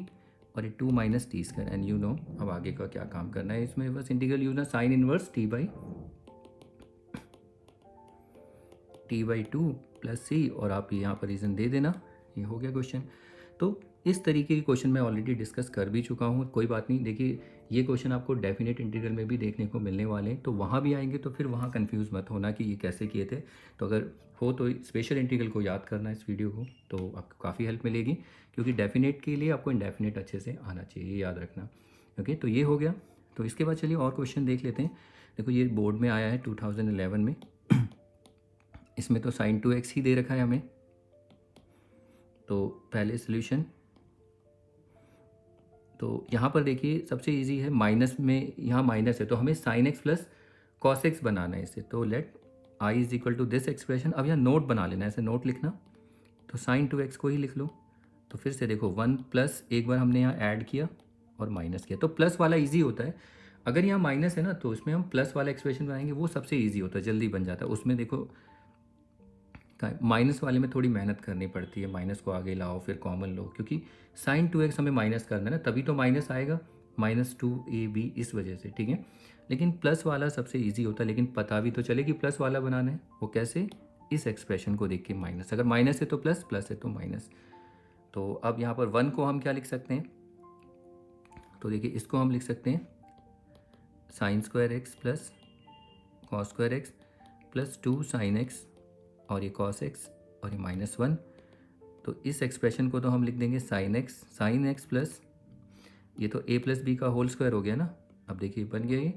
और ये 2 minus t square, and you know अब आगे का क्या काम करना है इसमें, बस इंटीग्रल यूज ना, sine inverse t by 2 plus c, और आप यहाँ पर रीज़न दे देना। ये हो गया क्वेश्चन। तो इस तरीके के क्वेश्चन मैं ऑलरेडी डिस्कस कर भी चुका हूँ, कोई बात नहीं। देखिए ये क्वेश्चन आपको डेफिनेट इंटीग्रल में भी देखने को मिलने वाले हैं, तो वहाँ भी आएंगे, तो फिर वहाँ कंफ्यूज मत होना कि ये कैसे किए थे। तो अगर हो तो स्पेशल इंटीग्रल को याद करना इस वीडियो को, तो आपको काफ़ी हेल्प मिलेगी, क्योंकि डेफिनेट के लिए आपको इंडेफिनेट अच्छे से आना चाहिए, ये याद रखना। ओके, तो ये हो गया। तो इसके बाद चलिए और क्वेश्चन देख लेते हैं। देखो ये बोर्ड में आया है 2011 में। इसमें तो sin 2x ही दे रखा है हमें। तो पहले सोल्यूशन, तो यहाँ पर देखिए सबसे इजी है, माइनस में यहाँ माइनस है तो हमें sin x plus cos x बनाना है इसे। तो let i is equal to this expression. अब यहाँ नोट बना लेना है, ऐसे नोट लिखना, तो sin 2x को ही लिख लो। तो फिर से देखो 1 प्लस एक बार हमने यहाँ ऐड किया और माइनस किया, तो प्लस वाला इजी होता है। अगर यहाँ माइनस है ना तो उसमें हम प्लस वाला एक्सप्रेशन बनाएंगे, वो सबसे इजी होता है, जल्दी बन जाता है। उसमें देखो माइनस वाले में थोड़ी मेहनत करनी पड़ती है, माइनस को आगे लाओ फिर कॉमन लो, क्योंकि sin 2x हमें माइनस करना है ना, तभी तो माइनस आएगा, -2ab इस वजह से, ठीक है। लेकिन प्लस वाला सबसे इजी होता है, लेकिन पता भी तो चले कि प्लस वाला बनाना है। वो कैसे? इस एक्सप्रेशन को देख के माइनस, अगर माइनस है तो प्लस, प्लस है तो माइनस। तो अब यहाँ पर 1 को हम क्या लिख सकते हैं? तो देखिए इसको हम लिख सकते हैं sin² x plus cos² x plus 2 sin x और ये cos x और ये -1। तो इस एक्सप्रेशन को तो हम लिख देंगे sin x प्लस, ये तो a प्लस बी का होल स्क्वायर हो गया ना। अब देखिए बन गया ये।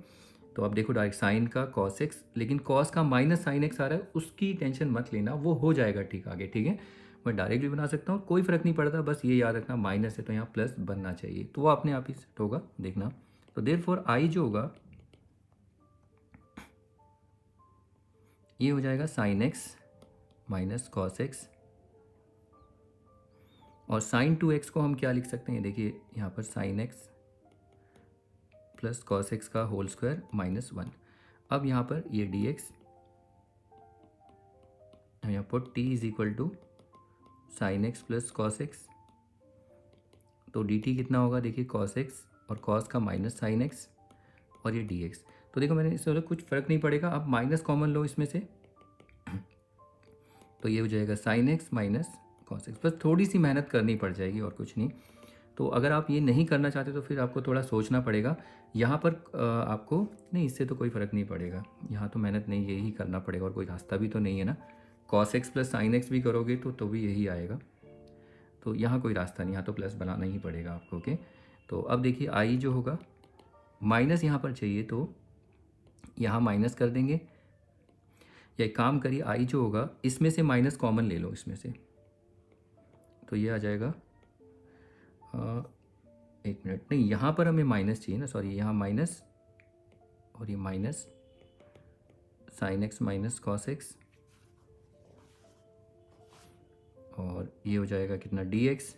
तो अब देखो डायरेक्ट साइन का cos x, लेकिन cos का माइनस sin x आ रहा है, उसकी टेंशन मत लेना, वो हो जाएगा ठीक आगे, ठीक है। मैं डायरेक्ट भी बना सकता हूँ, कोई फ़र्क नहीं पड़ता, बस ये याद रखना माइनस है तो यहाँ प्लस बनना चाहिए, तो वो अपने आप ही सेट होगा, देखना। तो देयरफॉर आई जो होगा ये हो जाएगा sin x minus cos x, और sin 2x को हम क्या लिख सकते हैं? देखिए यहाँ पर sin x plus cos x का होल स्क्वायर -1। अब यहाँ पर ये dx, यहाँ पर t is equal to sin x plus cos x, तो dt कितना होगा? देखिए cos x और cos का माइनस sin x और ये dx। तो देखो मैंने इससे कुछ फ़र्क नहीं पड़ेगा, अब माइनस कॉमन लो इसमें से, तो ये हो जाएगा sin x minus cos x। बस थोड़ी सी मेहनत करनी पड़ जाएगी और कुछ नहीं। तो अगर आप ये नहीं करना चाहते तो फिर आपको थोड़ा सोचना पड़ेगा। यहाँ पर आपको नहीं, इससे तो कोई फ़र्क नहीं पड़ेगा, यहाँ तो मेहनत नहीं, यही करना पड़ेगा, और कोई रास्ता भी तो नहीं है ना। cos x plus sin x भी करोगे तो भी यही आएगा, तो यहाँ कोई रास्ता नहीं, यहाँ तो प्लस बनाना ही पड़ेगा आपको, ओके। तो अब देखिए आई जो होगा, माइनस यहाँ पर चाहिए तो यहाँ माइनस कर देंगे, या एक काम करिए आई जो होगा इसमें से माइनस कॉमन ले लो इसमें से, तो ये आ जाएगा एक मिनट, नहीं यहाँ पर हमें माइनस चाहिए ना, सॉरी, यहाँ माइनस और ये minus sin x minus cos x, और ये हो जाएगा कितना dx।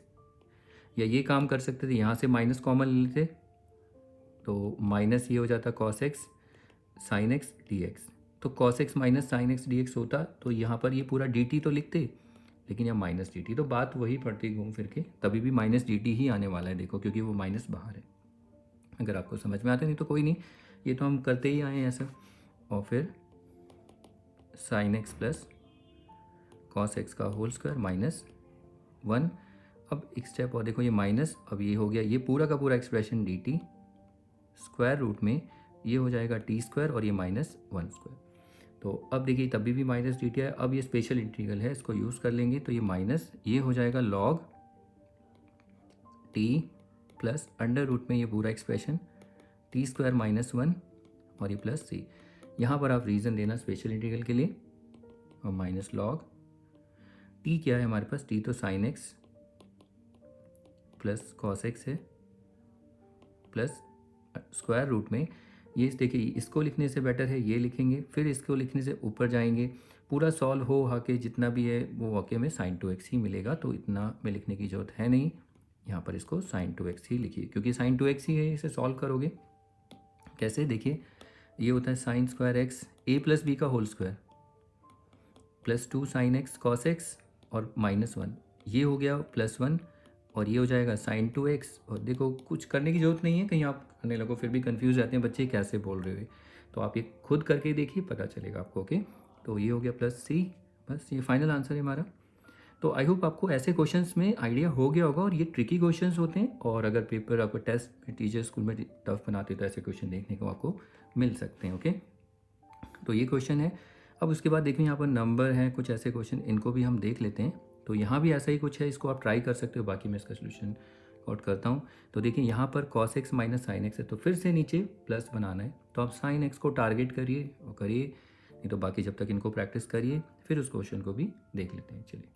या ये काम कर सकते थे, यहाँ से माइनस कॉमन ले लेते तो माइनस ये हो जाता cos x sin x dx। तो cos x minus sin x dx होता, तो यहाँ पर ये पूरा dt तो लिखते, लेकिन यहाँ माइनस dt, तो बात वही पड़ती घूम फिर के, तभी भी माइनस dt ही आने वाला है, देखो, क्योंकि वो माइनस बाहर है। अगर आपको समझ में आता नहीं तो कोई नहीं, ये तो हम करते ही आए हैं ऐसा। और फिर sin x plus cos x का होल स्क्वायर -1। अब एक स्टेप और देखो, ये माइनस, अब ये हो गया ये पूरा का पूरा एक्सप्रेशन dt, स्क्वायर रूट में ये हो जाएगा t² और ये -1²। तो अब देखिए तभी भी माइनस dt है, अब ये स्पेशल इंटीग्रल है, इसको यूज़ कर लेंगे, तो ये माइनस ये हो जाएगा log t plus under root में ये पूरा एक्सप्रेशन t² -1 और ये प्लस c। यहाँ पर आप रीज़न देना स्पेशल इंटीग्रल के लिए, और माइनस लॉग t क्या है हमारे पास? t तो sin x plus cos x है, प्लस स्क्वायर रूट में ये देखिए, इसको लिखने से बेटर है ये लिखेंगे, फिर इसको लिखने से ऊपर जाएंगे, पूरा सॉल्व हो के जितना भी है वो वाकई में sin 2x ही मिलेगा, तो इतना में लिखने की ज़रूरत है नहीं। यहाँ पर इसको sin 2x ही लिखिए, क्योंकि sin 2x ही है, इसे सॉल्व करोगे कैसे? देखिए ये होता है sin² x a plus b का whole square plus 2 sin x cos x और -1, ये हो गया +1, और ये हो जाएगा sin 2x। और देखो कुछ करने की ज़रूरत नहीं है, कहीं आप करने लगो फिर भी कंफ्यूज रहते हैं बच्चे कैसे बोल रहे हो, तो आप ये खुद करके देखिए, पता चलेगा आपको, ओके। तो ये हो गया +c, बस ये फाइनल आंसर है हमारा। तो आई होप आपको ऐसे क्वेश्चंस में आइडिया हो गया होगा, और ये ट्रिकी क्वेश्चंस होते हैं, और अगर पेपर आपको टेस्ट में टीचर स्कूल में टफ बनाते तो ऐसे क्वेश्चन देखने को आपको मिल सकते हैं, ओके। तो ये क्वेश्चन है। अब उसके बाद देखिए यहाँ पर नंबर हैं कुछ ऐसे क्वेश्चन, इनको भी हम देख लेते हैं। तो यहाँ भी ऐसा ही कुछ है, इसको आप ट्राई कर सकते हो, बाकी मैं इसका सोल्यूशन आउट करता हूँ तो देखिए यहाँ पर cos x minus sine x है, तो फिर से नीचे प्लस बनाना है, तो आप साइन एक्स को टारगेट करिए और करिए, नहीं तो बाकी जब तक इनको प्रैक्टिस करिए फिर उस क्वेश्चन को भी देख लेते हैं। चलिए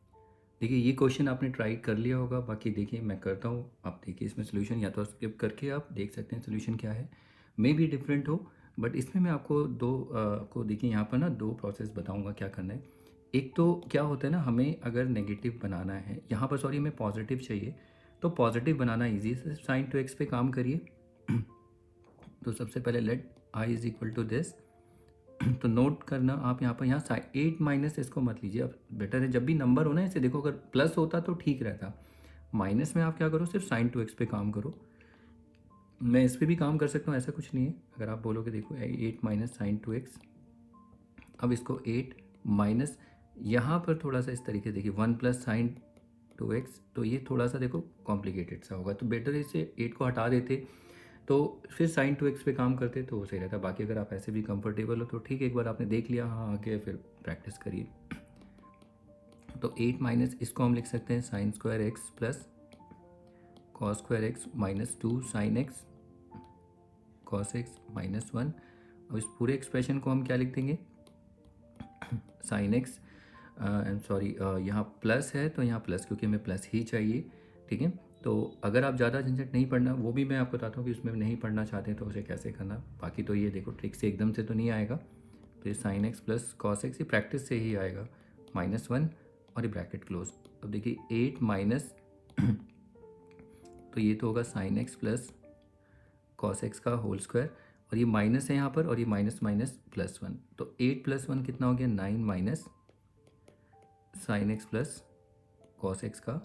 देखिए ये क्वेश्चन आपने ट्राई कर लिया होगा, बाकी देखिए मैं करता हूँ, आप देखिए इसमें सोल्यूशन या तो स्किप करके आप देख सकते हैं सोल्यूशन क्या है, मे भी डिफरेंट हो, बट इसमें मैं आपको आपको देखिए यहाँ पर ना दो प्रोसेस बताऊँगा क्या करना है। एक तो क्या होता है ना, हमें अगर नेगेटिव बनाना है, यहाँ पर सॉरी हमें पॉजिटिव चाहिए, तो पॉजिटिव बनाना ईजी है, साइन टू एक्स पे काम करिए। तो सबसे पहले let I is equal to this, तो नोट करना आप यहाँ पर, यहाँ 8 माइनस इसको मत लीजिए, अब बेटर है जब भी नंबर हो ना ऐसे देखो, अगर प्लस होता तो ठीक रहता, माइनस में आप क्या करो, सिर्फ साइन टू एक्स पे काम करो। मैं इस पर भी काम कर सकता हूँ, ऐसा कुछ नहीं है, अगर आप बोलोगे देखो 8 माइनस साइन टू एक्स, अब इसको 8 माइनस यहाँ पर थोड़ा सा इस तरीके से देखिए 1 प्लस साइन टू एक्स, तो ये थोड़ा सा देखो कॉम्प्लिकेटेड सा होगा, तो बेटर इसे 8 को हटा देते, तो फिर साइन टू एक्स पे काम करते तो सही रहता। बाकी अगर आप ऐसे भी कंफर्टेबल हो तो ठीक है, एक बार आपने देख लिया, हाँ आगे फिर प्रैक्टिस करिए। तो 8 माइनस इसको हम लिख सकते हैं sign square x plus cos square x minus 2 sine x cos x minus 1। और इस पूरे एक्सप्रेशन को हम क्या लिख देंगे, sine x, I am sorry यहाँ प्लस है तो यहाँ प्लस, क्योंकि हमें प्लस ही चाहिए, ठीक है। तो अगर आप ज़्यादा झंझट नहीं पढ़ना, वो भी मैं आपको बताता हूँ कि उसमें नहीं पढ़ना चाहते हैं तो उसे कैसे करना, बाकी तो ये देखो ट्रिक से एकदम से तो नहीं आएगा, तो ये sine x plus cos x ये प्रैक्टिस से ही आएगा, माइनस 1 और ये ब्रैकेट क्लोज। अब देखिए 8 माइनस तो ये तो होगा sign x plus cos x का होल स्क्वायर, और ये माइनस है यहाँ पर, और ये माइनस माइनस प्लस 1, तो 8 प्लस 1 कितना हो गया 9 minus sine x plus cos x का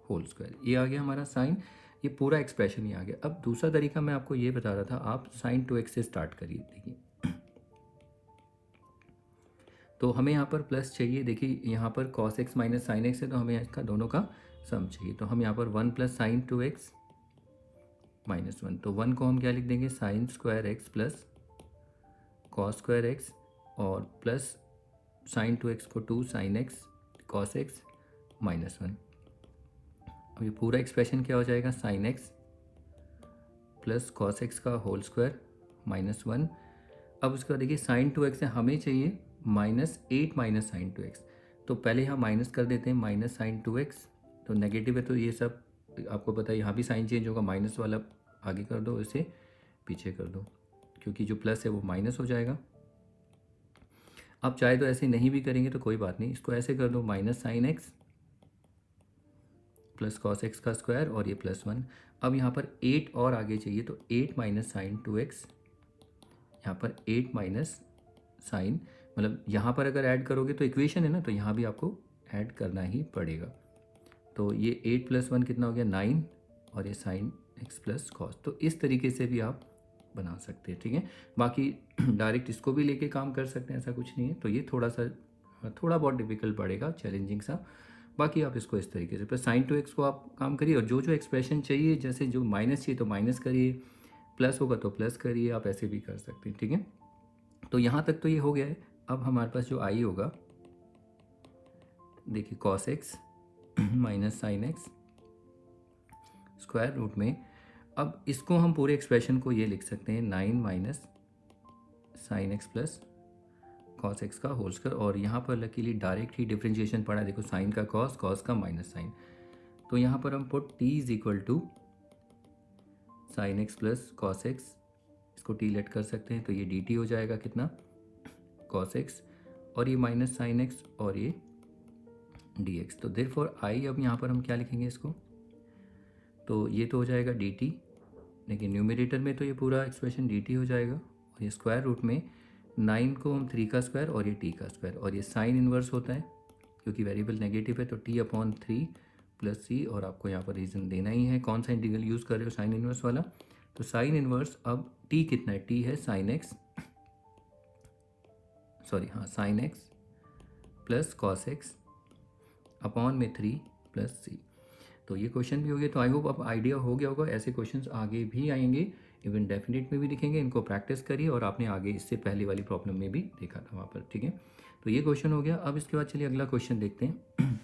होल स्क्वायर, ये आ गया हमारा साइन, ये पूरा एक्सप्रेशन ही आ गया। अब दूसरा तरीका मैं आपको ये बता रहा था, आप साइन टू एक्स से स्टार्ट करिए, देखिए तो हमें यहाँ पर प्लस चाहिए, देखिए यहाँ पर cos x minus sine x है, तो हमें इसका दोनों का सम चाहिए, तो हम यहाँ पर 1 plus sign two x minus 1, तो 1 को हम क्या लिख देंगे sign square x plus cos square x, और प्लस साइन टू एक्स को 2 sine x cos x minus 1। अब ये पूरा एक्सप्रेशन क्या हो जाएगा, sine x plus cos x का होल स्क्वायर माइनस 1। अब उसके बाद देखिए साइन टू एक्स है, हमें चाहिए minus 8 minus sign two x, तो पहले यहाँ माइनस कर देते हैं, माइनस साइन टू एक्स, तो नेगेटिव है तो ये सब आपको पता है, यहाँ भी साइन चेंज होगा, माइनस वाला आगे कर दो, इसे पीछे कर दो, क्योंकि जो प्लस है वो माइनस हो जाएगा। आप चाहे तो ऐसे नहीं भी करेंगे तो कोई बात नहीं, इसको ऐसे कर दो, minus sine x plus cos x का स्क्वायर, और ये प्लस 1। अब यहाँ पर 8 और आगे चाहिए, तो 8 माइनस साइन टू एक्स, यहाँ पर 8 माइनस साइन, मतलब यहाँ पर अगर ऐड करोगे तो इक्वेशन है ना, तो यहाँ भी आपको ऐड करना ही पड़ेगा, तो ये 8 प्लस 1 कितना हो गया 9, और ये साइन एक्स प्लस कॉस, तो इस तरीके से भी आप बना सकते हैं, ठीक है। बाकी डायरेक्ट इसको भी लेके काम कर सकते हैं, ऐसा कुछ नहीं है, तो ये थोड़ा बहुत डिफिकल्ट पड़ेगा, चैलेंजिंग सा, बाकी आप इसको इस तरीके से पर साइन टू एक्स को आप काम करिए, और जो जो एक्सप्रेशन चाहिए, जैसे जो माइनस चाहिए तो माइनस करिए, प्लस होगा तो प्लस करिए, आप ऐसे भी कर सकते हैं, ठीक है। तो यहाँ तक तो ये हो गया है। अब हमारे पास जो आई होगा, देखिए cos x minus sine x square root में, अब इसको हम पूरे एक्सप्रेशन को ये लिख सकते हैं 9 minus sine x plus cos x का होल स्क्वायर, और यहाँ पर लकीली डायरेक्ट ही डिफ्रेंशिएशन पड़ा है, देखो साइन का कॉस, कॉस का माइनस साइन, तो यहाँ पर हम put t is equal to sine x plus cos x, इसको टी लेट कर सकते हैं, तो ये डी टी हो जाएगा कितना कॉस एक्स, और ये माइनस साइन एक्स, और ये डी एक्स, तो देयरफॉर आई, अब यहाँ पर हम क्या लिखेंगे इसको, तो ये तो हो जाएगा डी टी, लेकिन न्यूमरेटर में तो ये पूरा एक्सप्रेशन डी टी हो जाएगा, और ये स्क्वायर रूट में 9 को हम 3 का स्क्वायर, और ये टी का स्क्वायर, और ये साइन इन्वर्स होता है क्योंकि वेरिएबल नेगेटिव है, तो टी अपॉन 3 प्लस सी, और आपको यहाँ पर रीज़न देना ही है कौन सा इंटीग्रल यूज़ कर रहे हो, साइन इन्वर्स वाला, तो साइन इन्वर्स, अब टी कितना है, टी है साइन एक्स, सॉरी हाँ sign x plus cos x upon में 3 प्लस सी। तो ये क्वेश्चन भी हो गया, तो आई होप अब आइडिया हो गया होगा, ऐसे क्वेश्चंस आगे भी आएंगे, इवन डेफिनेट में भी दिखेंगे, इनको प्रैक्टिस करिए, और आपने आगे इससे पहले वाली प्रॉब्लम में भी देखा था वहाँ पर, ठीक है। तो ये क्वेश्चन हो गया। अब इसके बाद चलिए अगला क्वेश्चन देखते हैं।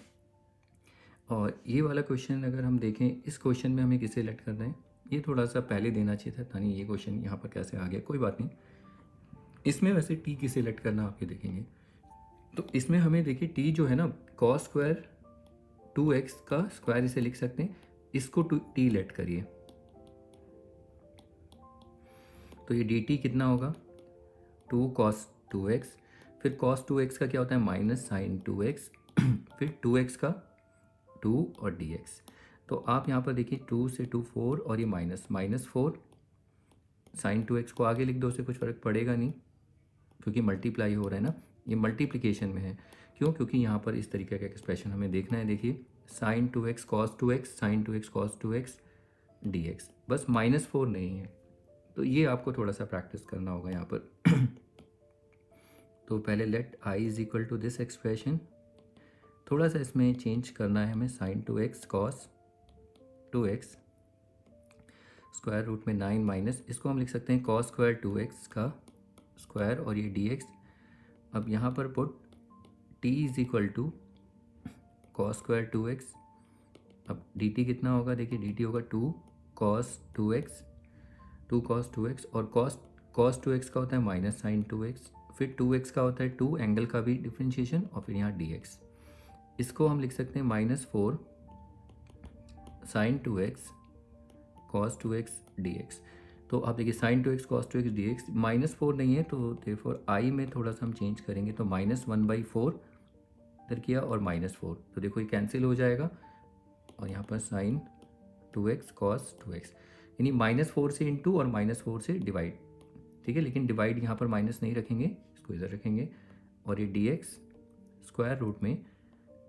और ये वाला क्वेश्चन अगर हम देखें, इस क्वेश्चन में हमें किसे सेलेक्ट करना है, ये थोड़ा सा पहले देना चाहिए था, नहीं ये क्वेश्चन यहाँ पर कैसे आ गया, कोई बात नहीं। इसमें वैसे टी की सिलेक्ट करना आप ये देखेंगे, तो इसमें हमें देखिए टी जो है ना, कॉस स्क्वायर 2x का स्क्वायर इसे लिख सकते हैं, इसको टी लेट करिए, तो ये डी टी कितना होगा 2 cos 2x, फिर cos 2x का क्या होता है माइनस साइन 2x, फिर 2x का 2 और dx। तो आप यहाँ पर देखिए 2 से 2 4 और ये माइनस 4, साइन 2x को आगे लिख दो, उससे कुछ फ़र्क पड़ेगा नहीं क्योंकि मल्टीप्लाई हो रहा है ना, ये मल्टीप्लिकेशन में है। क्यों? क्योंकि यहाँ पर इस तरीके का एक्सप्रेशन हमें देखना है। देखिए sine 2x cos 2x, sine 2x cos 2x dx, बस -4 नहीं है, तो ये आपको थोड़ा सा प्रैक्टिस करना होगा यहाँ पर। तो पहले let i is equal to this expression, थोड़ा सा इसमें चेंज करना है हमें, sign 2x cos 2x square root में 9 माइनस, इसको हम लिख सकते हैं cos स्क्वायर 2x का स्क्वायर और ये dx। अब यहाँ पर put t is equal to cos square 2x, अब dt कितना होगा, देखिए dt होगा 2 cos 2x, 2 cos 2x, और cos 2x का होता है माइनस साइन 2x, फिर 2x का होता है 2 एंगल का भी डिफ्रेंशिएशन, और फिर यहाँ dx। इसको हम लिख सकते हैं -4 sign 2x cos 2x dx। तो आप देखिए sine 2x cos 2x dx, -4 नहीं है, तो देयरफॉर i में थोड़ा सा हम चेंज करेंगे, तो -1/4 इधर किया और -4, तो देखो ये कैंसिल हो जाएगा, और यहाँ पर साइन 2x cos 2x, यानी -4 से इंटू और -4 से डिवाइड, ठीक है, लेकिन डिवाइड यहाँ पर माइनस नहीं रखेंगे, इसको इधर रखेंगे, और ये dx स्क्वायर रूट में,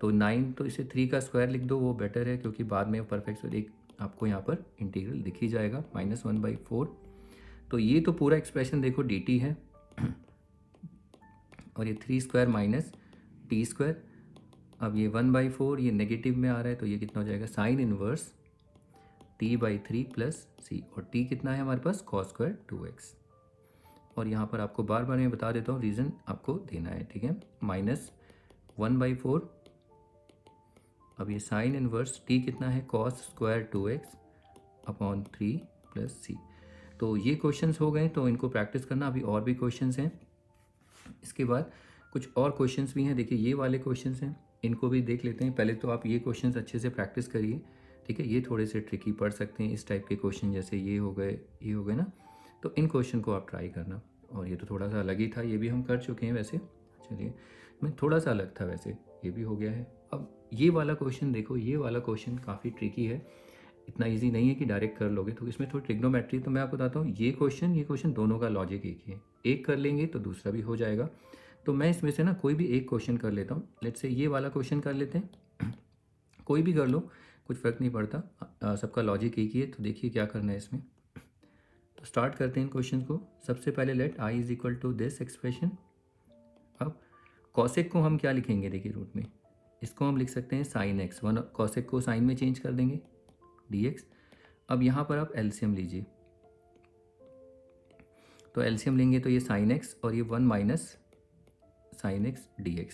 तो 9, तो इसे 3 का स्क्वायर लिख दो, वो बेटर है, क्योंकि बाद में परफेक्ट एक आपको यहाँ पर इंटीग्रल दिख ही जाएगा -1/4। तो ये तो पूरा एक्सप्रेशन देखो dt है, और ये 3 स्क्वायर माइनस टी स्क्वायर, अब ये 1/4 ये नेगेटिव में आ रहा है, तो ये कितना हो जाएगा sine inverse t/3 plus c, और t कितना है हमारे पास cos स्क्वायर 2x। और यहाँ पर आपको बार बार मैं बता देता हूँ, रीज़न आपको देना है, ठीक है, -1/4, अब ये साइन इनवर्स t कितना है cos square 2x upon 3 plus c। तो ये क्वेश्चंस हो गए, तो इनको प्रैक्टिस करना, अभी और भी क्वेश्चंस हैं, इसके बाद कुछ और क्वेश्चंस भी हैं। देखिए ये वाले क्वेश्चंस हैं, इनको भी देख लेते हैं। पहले तो आप ये क्वेश्चंस अच्छे से प्रैक्टिस करिए, ठीक है, ये थोड़े से ट्रिकी पड़ सकते हैं, इस टाइप के क्वेश्चन जैसे ये हो गए ना, तो इन क्वेश्चन को आप ट्राई करना। और ये तो थोड़ा सा अलग ही था, ये भी हम कर चुके हैं वैसे, चलिए मैं थोड़ा सा अलग था वैसे, ये भी हो गया है। अब ये वाला क्वेश्चन देखो, ये वाला क्वेश्चन काफ़ी ट्रिकी है, इतना इजी नहीं है कि डायरेक्ट कर लोगे, तो इसमें थोड़ी ट्रिग्नोमेट्री, तो मैं आपको बताता हूँ, ये क्वेश्चन दोनों का लॉजिक एक ही है, एक कर लेंगे तो दूसरा भी हो जाएगा। तो मैं इसमें से ना कोई भी एक क्वेश्चन कर लेता हूँ, लेट्स से ये वाला क्वेश्चन कर लेते हैं, कोई भी कर लो, कुछ फ़र्क नहीं पड़ता, सबका लॉजिक एक ही है। तो देखिए क्या करना है इसमें, तो स्टार्ट करते हैं क्वेश्चन को। सबसे पहले let i is equal to this expression. अब कॉसेक को हम क्या लिखेंगे, देखिए रूट में, इसको हम लिख सकते हैं साइन एक्स, वन कॉसेक को साइन में चेंज कर देंगे dx। अब यहाँ पर आप एलसीएम लीजिए, तो एलसीएम लेंगे तो ये साइन एक्स और ये 1 माइनस साइन एक्स dx।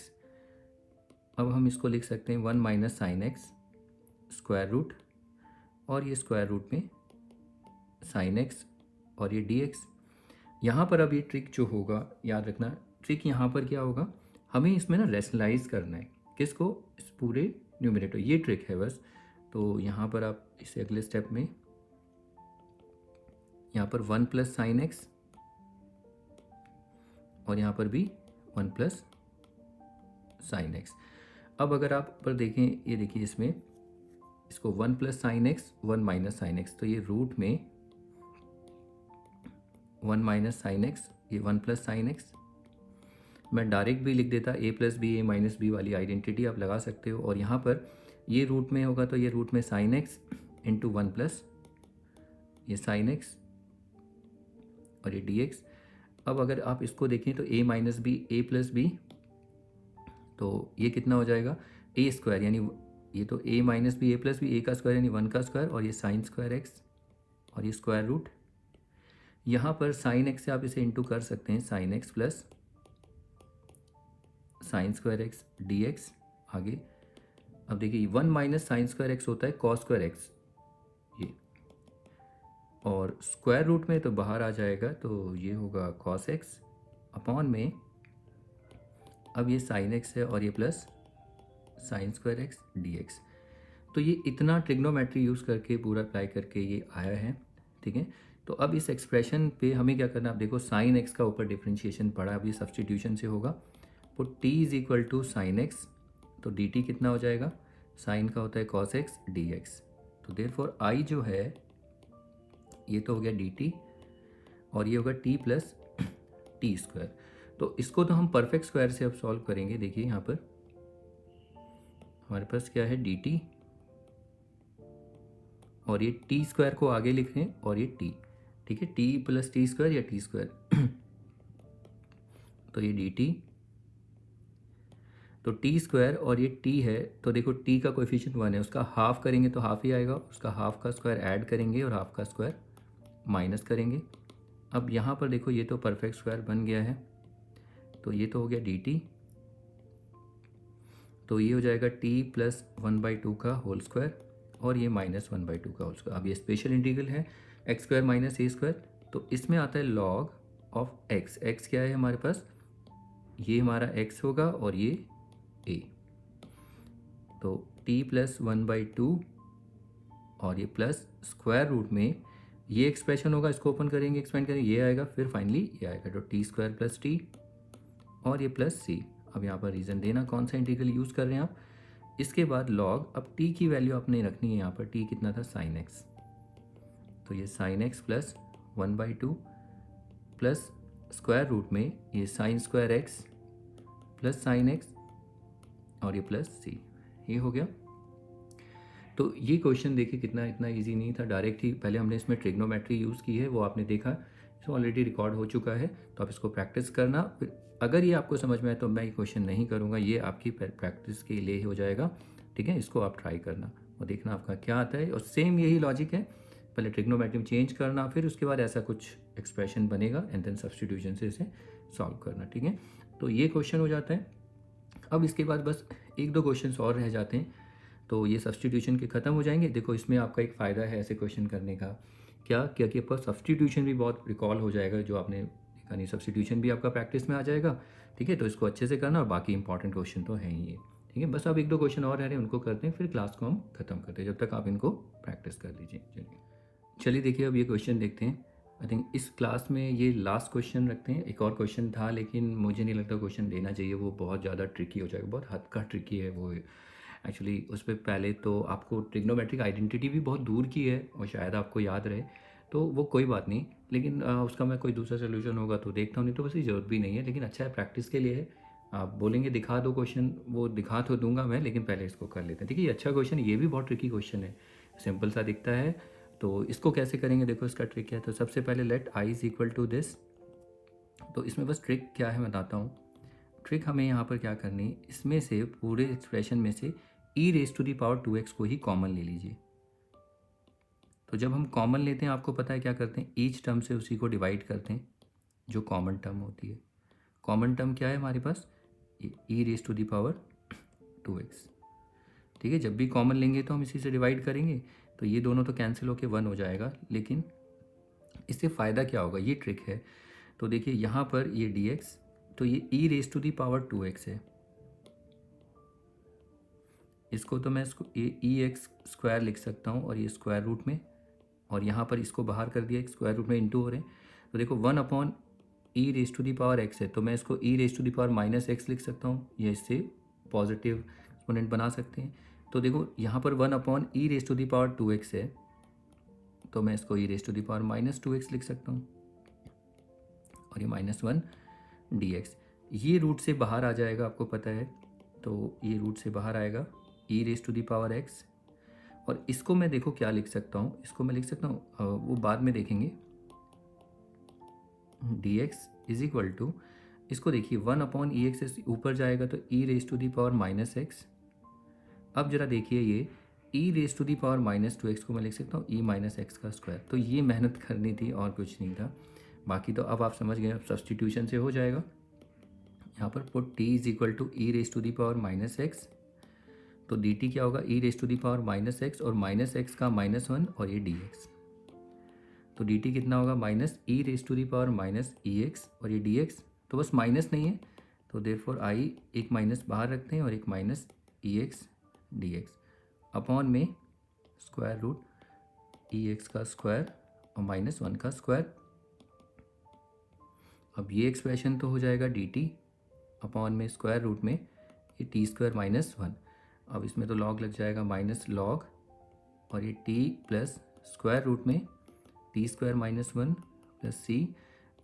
अब हम इसको लिख सकते हैं 1 minus sine x square root, और ये स्क्वायर रूट में साइन एक्स और ये dx। यहाँ पर अब ये ट्रिक जो होगा, याद रखना, ट्रिक यहाँ पर क्या होगा, हमें इसमें ना रेशनलाइज करना है, किसको, इस पूरे न्यूमरेटर, ये ट्रिक है बस। तो यहाँ पर आप इसे अगले स्टेप में, यहाँ पर 1 प्लस साइन एक्स, और यहाँ पर भी 1 प्लस साइन एक्स। अब अगर आप पर देखें, ये देखिए इसमें, इसको 1 plus sine x 1 minus sine x, तो ये रूट में 1 माइनस साइन एक्स, ये 1 प्लस साइन एक्स, मैं डायरेक्ट भी लिख देता, a plus b a minus b वाली आइडेंटिटी आप लगा सकते हो। और यहाँ पर ये रूट में होगा, तो ये रूट में साइन एक्स इंटू 1 प्लस ये साइन एक्स और ये dx। अब अगर आप इसको देखें तो a minus b a plus b, तो ये कितना हो जाएगा ए स्क्वायर, यानी ये तो a minus b a plus b, a का स्क्वायर यानी 1 का स्क्वायर, और ये साइन स्क्वायर एक्स और ये स्क्वायर रूट। यहाँ पर साइन एक्स से आप इसे इंटू कर सकते हैं, sign x plus sine square x dx। आगे अब देखिए 1 माइनस साइन स्क्वायर एक्स होता है कॉस स्क्वायर एक्स, ये, और स्क्वायर रूट में तो बाहर आ जाएगा, तो ये होगा कॉस एक्स अपॉन में, अब ये साइन एक्स है और ये plus sine square x d x. तो ये इतना ट्रिग्नोमेट्री यूज़ करके पूरा अप्लाई करके ये आया है, ठीक है। तो अब इस एक्सप्रेशन पे हमें क्या करना है, आप देखो साइन एक्स का ऊपर डिफ्रेंशिएशन पड़ा, अब ये सब्सटीट्यूशन से होगा, तो t is equal to sine x, तो dt कितना हो जाएगा, साइन का होता है कॉस एक्स डी एक्स, तो देयरफॉर i जो है ये तो हो गया dt और ये होगा t प्लस टी स्क्वायर। तो इसको तो हम परफेक्ट स्क्वायर से अब सॉल्व करेंगे। देखिए यहाँ पर हमारे पास क्या है dt और ये टी स्क्वायर को आगे लिख रहे हैं और ये टी, ठीक है, टी प्लस टी स्क्वायर या टी स्क्वायर तो ये डी टी, तो टी स्क्वायर और ये टी है, तो देखो टी का कोएफिशिएंट 1 है, उसका हाफ करेंगे तो हाफ ही आएगा, उसका हाफ का स्क्वायर ऐड करेंगे और हाफ का स्क्वायर माइनस करेंगे। अब यहाँ पर देखो ये तो परफेक्ट स्क्वायर बन गया है, तो ये तो हो गया डी टी, तो ये हो जाएगा टी प्लस 1/2 का होल स्क्वायर और ये माइनस 1/2 का होल स्क्वायर। अब ये स्पेशल इंटीग्रल है x square minus a square, तो इसमें आता है लॉग ऑफ एक्स, एक्स क्या है हमारे पास, ये हमारा एक्स होगा और ये ए, तो टी प्लस 1/2 और ये प्लस स्क्वायर रूट में ये एक्सप्रेशन होगा, इसको ओपन करेंगे एक्सपेंड करेंगे, ये आएगा, फिर फाइनली ये आएगा, तो टी स्क्वायर प्लस टी और ये प्लस सी। अब यहाँ पर रीज़न देना कौन सा इंटीग्रल यूज़ कर रहे हैं आप, इसके बाद लॉग, अब t की वैल्यू आपने रखनी है, यहाँ पर t कितना था साइन एक्स, तो ये sine x plus 1/2 plus square root में ये sine square x plus sine x और ये प्लस सी, ये हो गया। तो ये क्वेश्चन देखिए कितना, इतना इजी नहीं था, डायरेक्ट ही पहले हमने इसमें ट्रिग्नोमेट्री यूज़ की है, वो आपने देखा, इसमें ऑलरेडी रिकॉर्ड हो चुका है, तो आप इसको प्रैक्टिस करना। फिर अगर ये आपको समझ में आए तो मैं ये क्वेश्चन नहीं करूँगा, ये आपकी प्रैक्टिस के लिए हो जाएगा, ठीक है। इसको आप ट्राई करना और देखना आपका क्या आता है, और सेम यही लॉजिक है, पहले ट्रिग्नोमेट्री में चेंज करना, फिर उसके बाद ऐसा कुछ एक्सप्रेशन बनेगा एंड देन सब्सटीट्यूशन से इसे सॉल्व करना, ठीक है। तो ये क्वेश्चन हो जाता है। अब इसके बाद बस 1-2 क्वेश्चन और रह जाते हैं, तो ये सब्सटीट्यूशन के ख़त्म हो जाएंगे। देखो इसमें आपका एक फ़ायदा है ऐसे क्वेश्चन करने का, क्या क्या कि आपका सब्सटीट्यूशन भी बहुत रिकॉल हो जाएगा, जो आपने देखा नहीं, सब्सटीट्यूशन भी आपका प्रैक्टिस में आ जाएगा, ठीक है। तो इसको अच्छे से करना, और बाकी इंपॉर्टेंट क्वेश्चन तो हैं ही ये, ठीक है। बस अब 1-2 क्वेश्चन और रह रहे हैं, उनको करते हैं, फिर क्लास को हम ख़त्म करते हैं, जब तक आप इनको प्रैक्टिस कर लीजिए। चलिए देखिए अब ये क्वेश्चन देखते हैं। आई थिंक इस क्लास में ये लास्ट क्वेश्चन रखते हैं। एक और क्वेश्चन था लेकिन मुझे नहीं लगता क्वेश्चन लेना चाहिए, वो बहुत ज़्यादा ट्रिकी हो जाएगा, बहुत हद का ट्रिकी है वो एक्चुअली। उस पर पहले तो आपको ट्रिग्नोमेट्रिक आइडेंटिटी भी बहुत दूर की है और शायद आपको याद रहे, तो वो कोई बात नहीं, लेकिन उसका मैं कोई दूसरा सोल्यूशन होगा तो देखता हूँ, नहीं तो वैसे ज़रूरत भी नहीं है, लेकिन अच्छा है, प्रैक्टिस के लिए है। आप बोलेंगे दिखा दो क्वेश्चन, वो दिखा तो दूंगा मैं, लेकिन पहले इसको कर लेते हैं, ठीक है। ये अच्छा क्वेश्चन, ये भी बहुत ट्रिकी क्वेश्चन है, सिंपल सा दिखता है, तो इसको कैसे करेंगे देखो, इसका ट्रिक क्या है। तो सबसे पहले let I is equal to this, तो इसमें बस ट्रिक क्या है बताता हूँ। ट्रिक हमें यहाँ पर क्या करनी है, इसमें से पूरे एक्सप्रेशन में से e raise to the power 2x को ही कॉमन ले लीजिए। तो जब हम कॉमन लेते हैं, आपको पता है क्या करते हैं, ईच टर्म से उसी को डिवाइड करते हैं जो कॉमन टर्म होती है। कॉमन टर्म क्या है हमारे पास, e raise to the power 2x, ठीक है। जब भी कॉमन लेंगे तो हम इसी से डिवाइड करेंगे, तो ये दोनों तो कैंसिल होके 1 हो जाएगा, लेकिन इससे फ़ायदा क्या होगा, ये ट्रिक है। तो देखिए यहाँ पर ये dx, तो ये e raise to the power 2x है, इसको तो मैं इसको ई एक्स स्क्वायर लिख सकता हूँ, और ये स्क्वायर रूट में, और यहाँ पर इसको बाहर कर दिया, स्क्वायर रूट में इंटू हो रहे हैं, तो देखो 1 upon e raise to the power x है, तो मैं इसको e raise to the power minus x लिख सकता हूँ, या इससे पॉजिटिव एक्सपोनेंट बना सकते हैं। तो देखो यहाँ पर 1 upon e raise to the power 2x है, तो मैं इसको e raise to the power minus 2x लिख सकता हूँ, और ये -1 dx, ये रूट से बाहर आ जाएगा, आपको पता है, तो ये रूट से बाहर आएगा e raise to the power x, और इसको मैं देखो क्या लिख सकता हूँ, इसको मैं लिख सकता हूँ, वो बाद में देखेंगे, dx इज इक्वल टू, इसको देखिए 1 अपॉन ई एक्स से ऊपर जाएगा तो e raise to the power minus x. अब जरा देखिए ये e raise to the power -2x को मैं लिख सकता हूँ ई माइनस एक्स का स्क्वायर। तो ये मेहनत करनी थी और कुछ नहीं था, बाकी तो अब आप समझ गए, अब सब्सटीट्यूशन से हो जाएगा। यहाँ पर put t is equal to e raise to the power -x, तो डी टी क्या होगा, e raise to the power minus x और माइनस एक्स का -1 और ये डी एक्स। तो डी टी कितना होगा, minus e raise to the power minus e x और ये डी एक्स। तो बस माइनस नहीं है तो देयरफॉर आई एक माइनस बाहर रखते हैं और एक minus e x d x upon में स्क्वायर रूट ई एक्स का स्क्वायर और -1 का स्क्वायर। अब ये एक्सप्रेशन तो हो जाएगा डी टी अपॉन में स्क्वायर रूट में ये टी स्क्वायर -1। अब इसमें तो लॉग लग जाएगा माइनस लॉग और ये टी प्लस स्क्वायर रूट में टी स्क्वायर -1 प्लस सी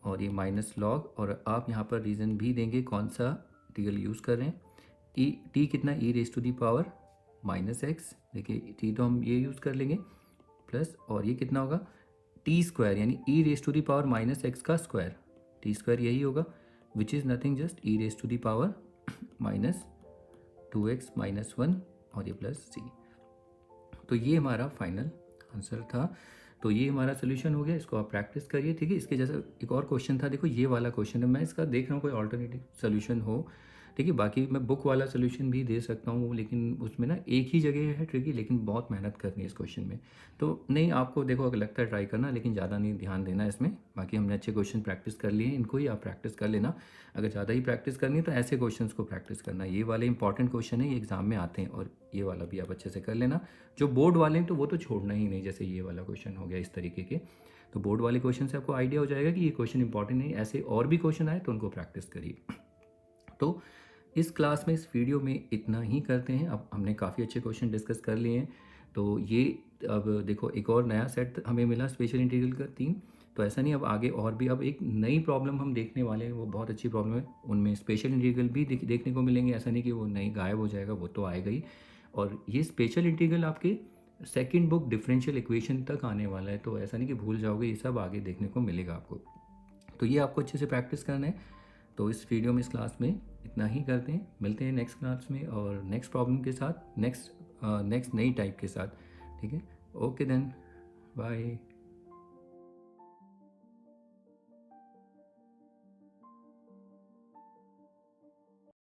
और ये माइनस लॉग। और आप यहाँ पर रीज़न भी देंगे कौन सा इंटीग्रल यूज़ कर रहे हैं। ई टी कितना, e raise to the power -x, देखिए टी तो हम ये यूज़ कर लेंगे प्लस और ये कितना होगा टी स्क्वायर यानी e raise to the power -x का स्क्वायर। टी स्क्वायर यही होगा which is nothing just e raise to the power -2x -1 और ये प्लस सी। तो ये हमारा फाइनल आंसर था। तो ये हमारा सोल्यूशन हो गया, इसको आप प्रैक्टिस करिए, ठीक है। इसके जैसा एक और क्वेश्चन था, देखो ये वाला क्वेश्चन है, मैं इसका देख रहा हूँ कोई ऑल्टरनेटिव सोल्यूशन हो, ठीक है। बाकी मैं बुक वाला सोल्यूशन भी दे सकता हूँ लेकिन उसमें ना एक ही जगह है ट्रिकी, लेकिन बहुत मेहनत करनी है इस क्वेश्चन में। तो नहीं, आपको देखो अगर लगता है ट्राई करना, लेकिन ज़्यादा नहीं ध्यान देना इसमें। बाकी हमने अच्छे क्वेश्चन प्रैक्टिस कर लिए हैं, इनको ही आप प्रैक्टिस कर लेना। अगर ज़्यादा ही प्रैक्टिस करनी है तो ऐसे क्वेश्चंस को प्रैक्टिस करना। ये वाले इंपॉर्टेंट क्वेश्चन है, ये एग्जाम में आते हैं, और ये वाला भी आप अच्छे से कर लेना। जो बोर्ड वाले हैं तो वो तो छोड़ना ही नहीं, जैसे ये वाला क्वेश्चन हो गया इस तरीके के। तो बोर्ड वाले क्वेश्चन से आपको आइडिया हो जाएगा कि ये क्वेश्चन इंपॉर्टेंट नहीं, ऐसे और भी क्वेश्चन आए तो उनको प्रैक्टिस करिए। तो इस क्लास में, इस वीडियो में इतना ही करते हैं। अब हमने काफ़ी अच्छे क्वेश्चन डिस्कस कर लिए हैं। तो ये अब देखो एक और नया सेट हमें मिला स्पेशल इंटीग्रल का 3। तो ऐसा नहीं, अब आगे और भी अब एक नई प्रॉब्लम हम देखने वाले हैं, वो बहुत अच्छी प्रॉब्लम है। उनमें स्पेशल इंटीग्रल भी देखने को मिलेंगे, ऐसा नहीं कि वो नहीं गायब हो जाएगा, वो तो आएगा ही। और ये स्पेशल इंटीग्रल आपके सेकेंड बुक डिफरेंशियल इक्वेशन तक आने वाला है, तो ऐसा नहीं कि भूल जाओगे, ये सब आगे देखने को मिलेगा आपको। तो ये आपको अच्छे से प्रैक्टिस करना है। तो इस वीडियो में, इस क्लास में इतना ही करते हैं। मिलते हैं नेक्स्ट क्लास में और नेक्स्ट प्रॉब्लम के साथ, नेक्स्ट नई टाइप के साथ, ठीक है। Okay then, bye.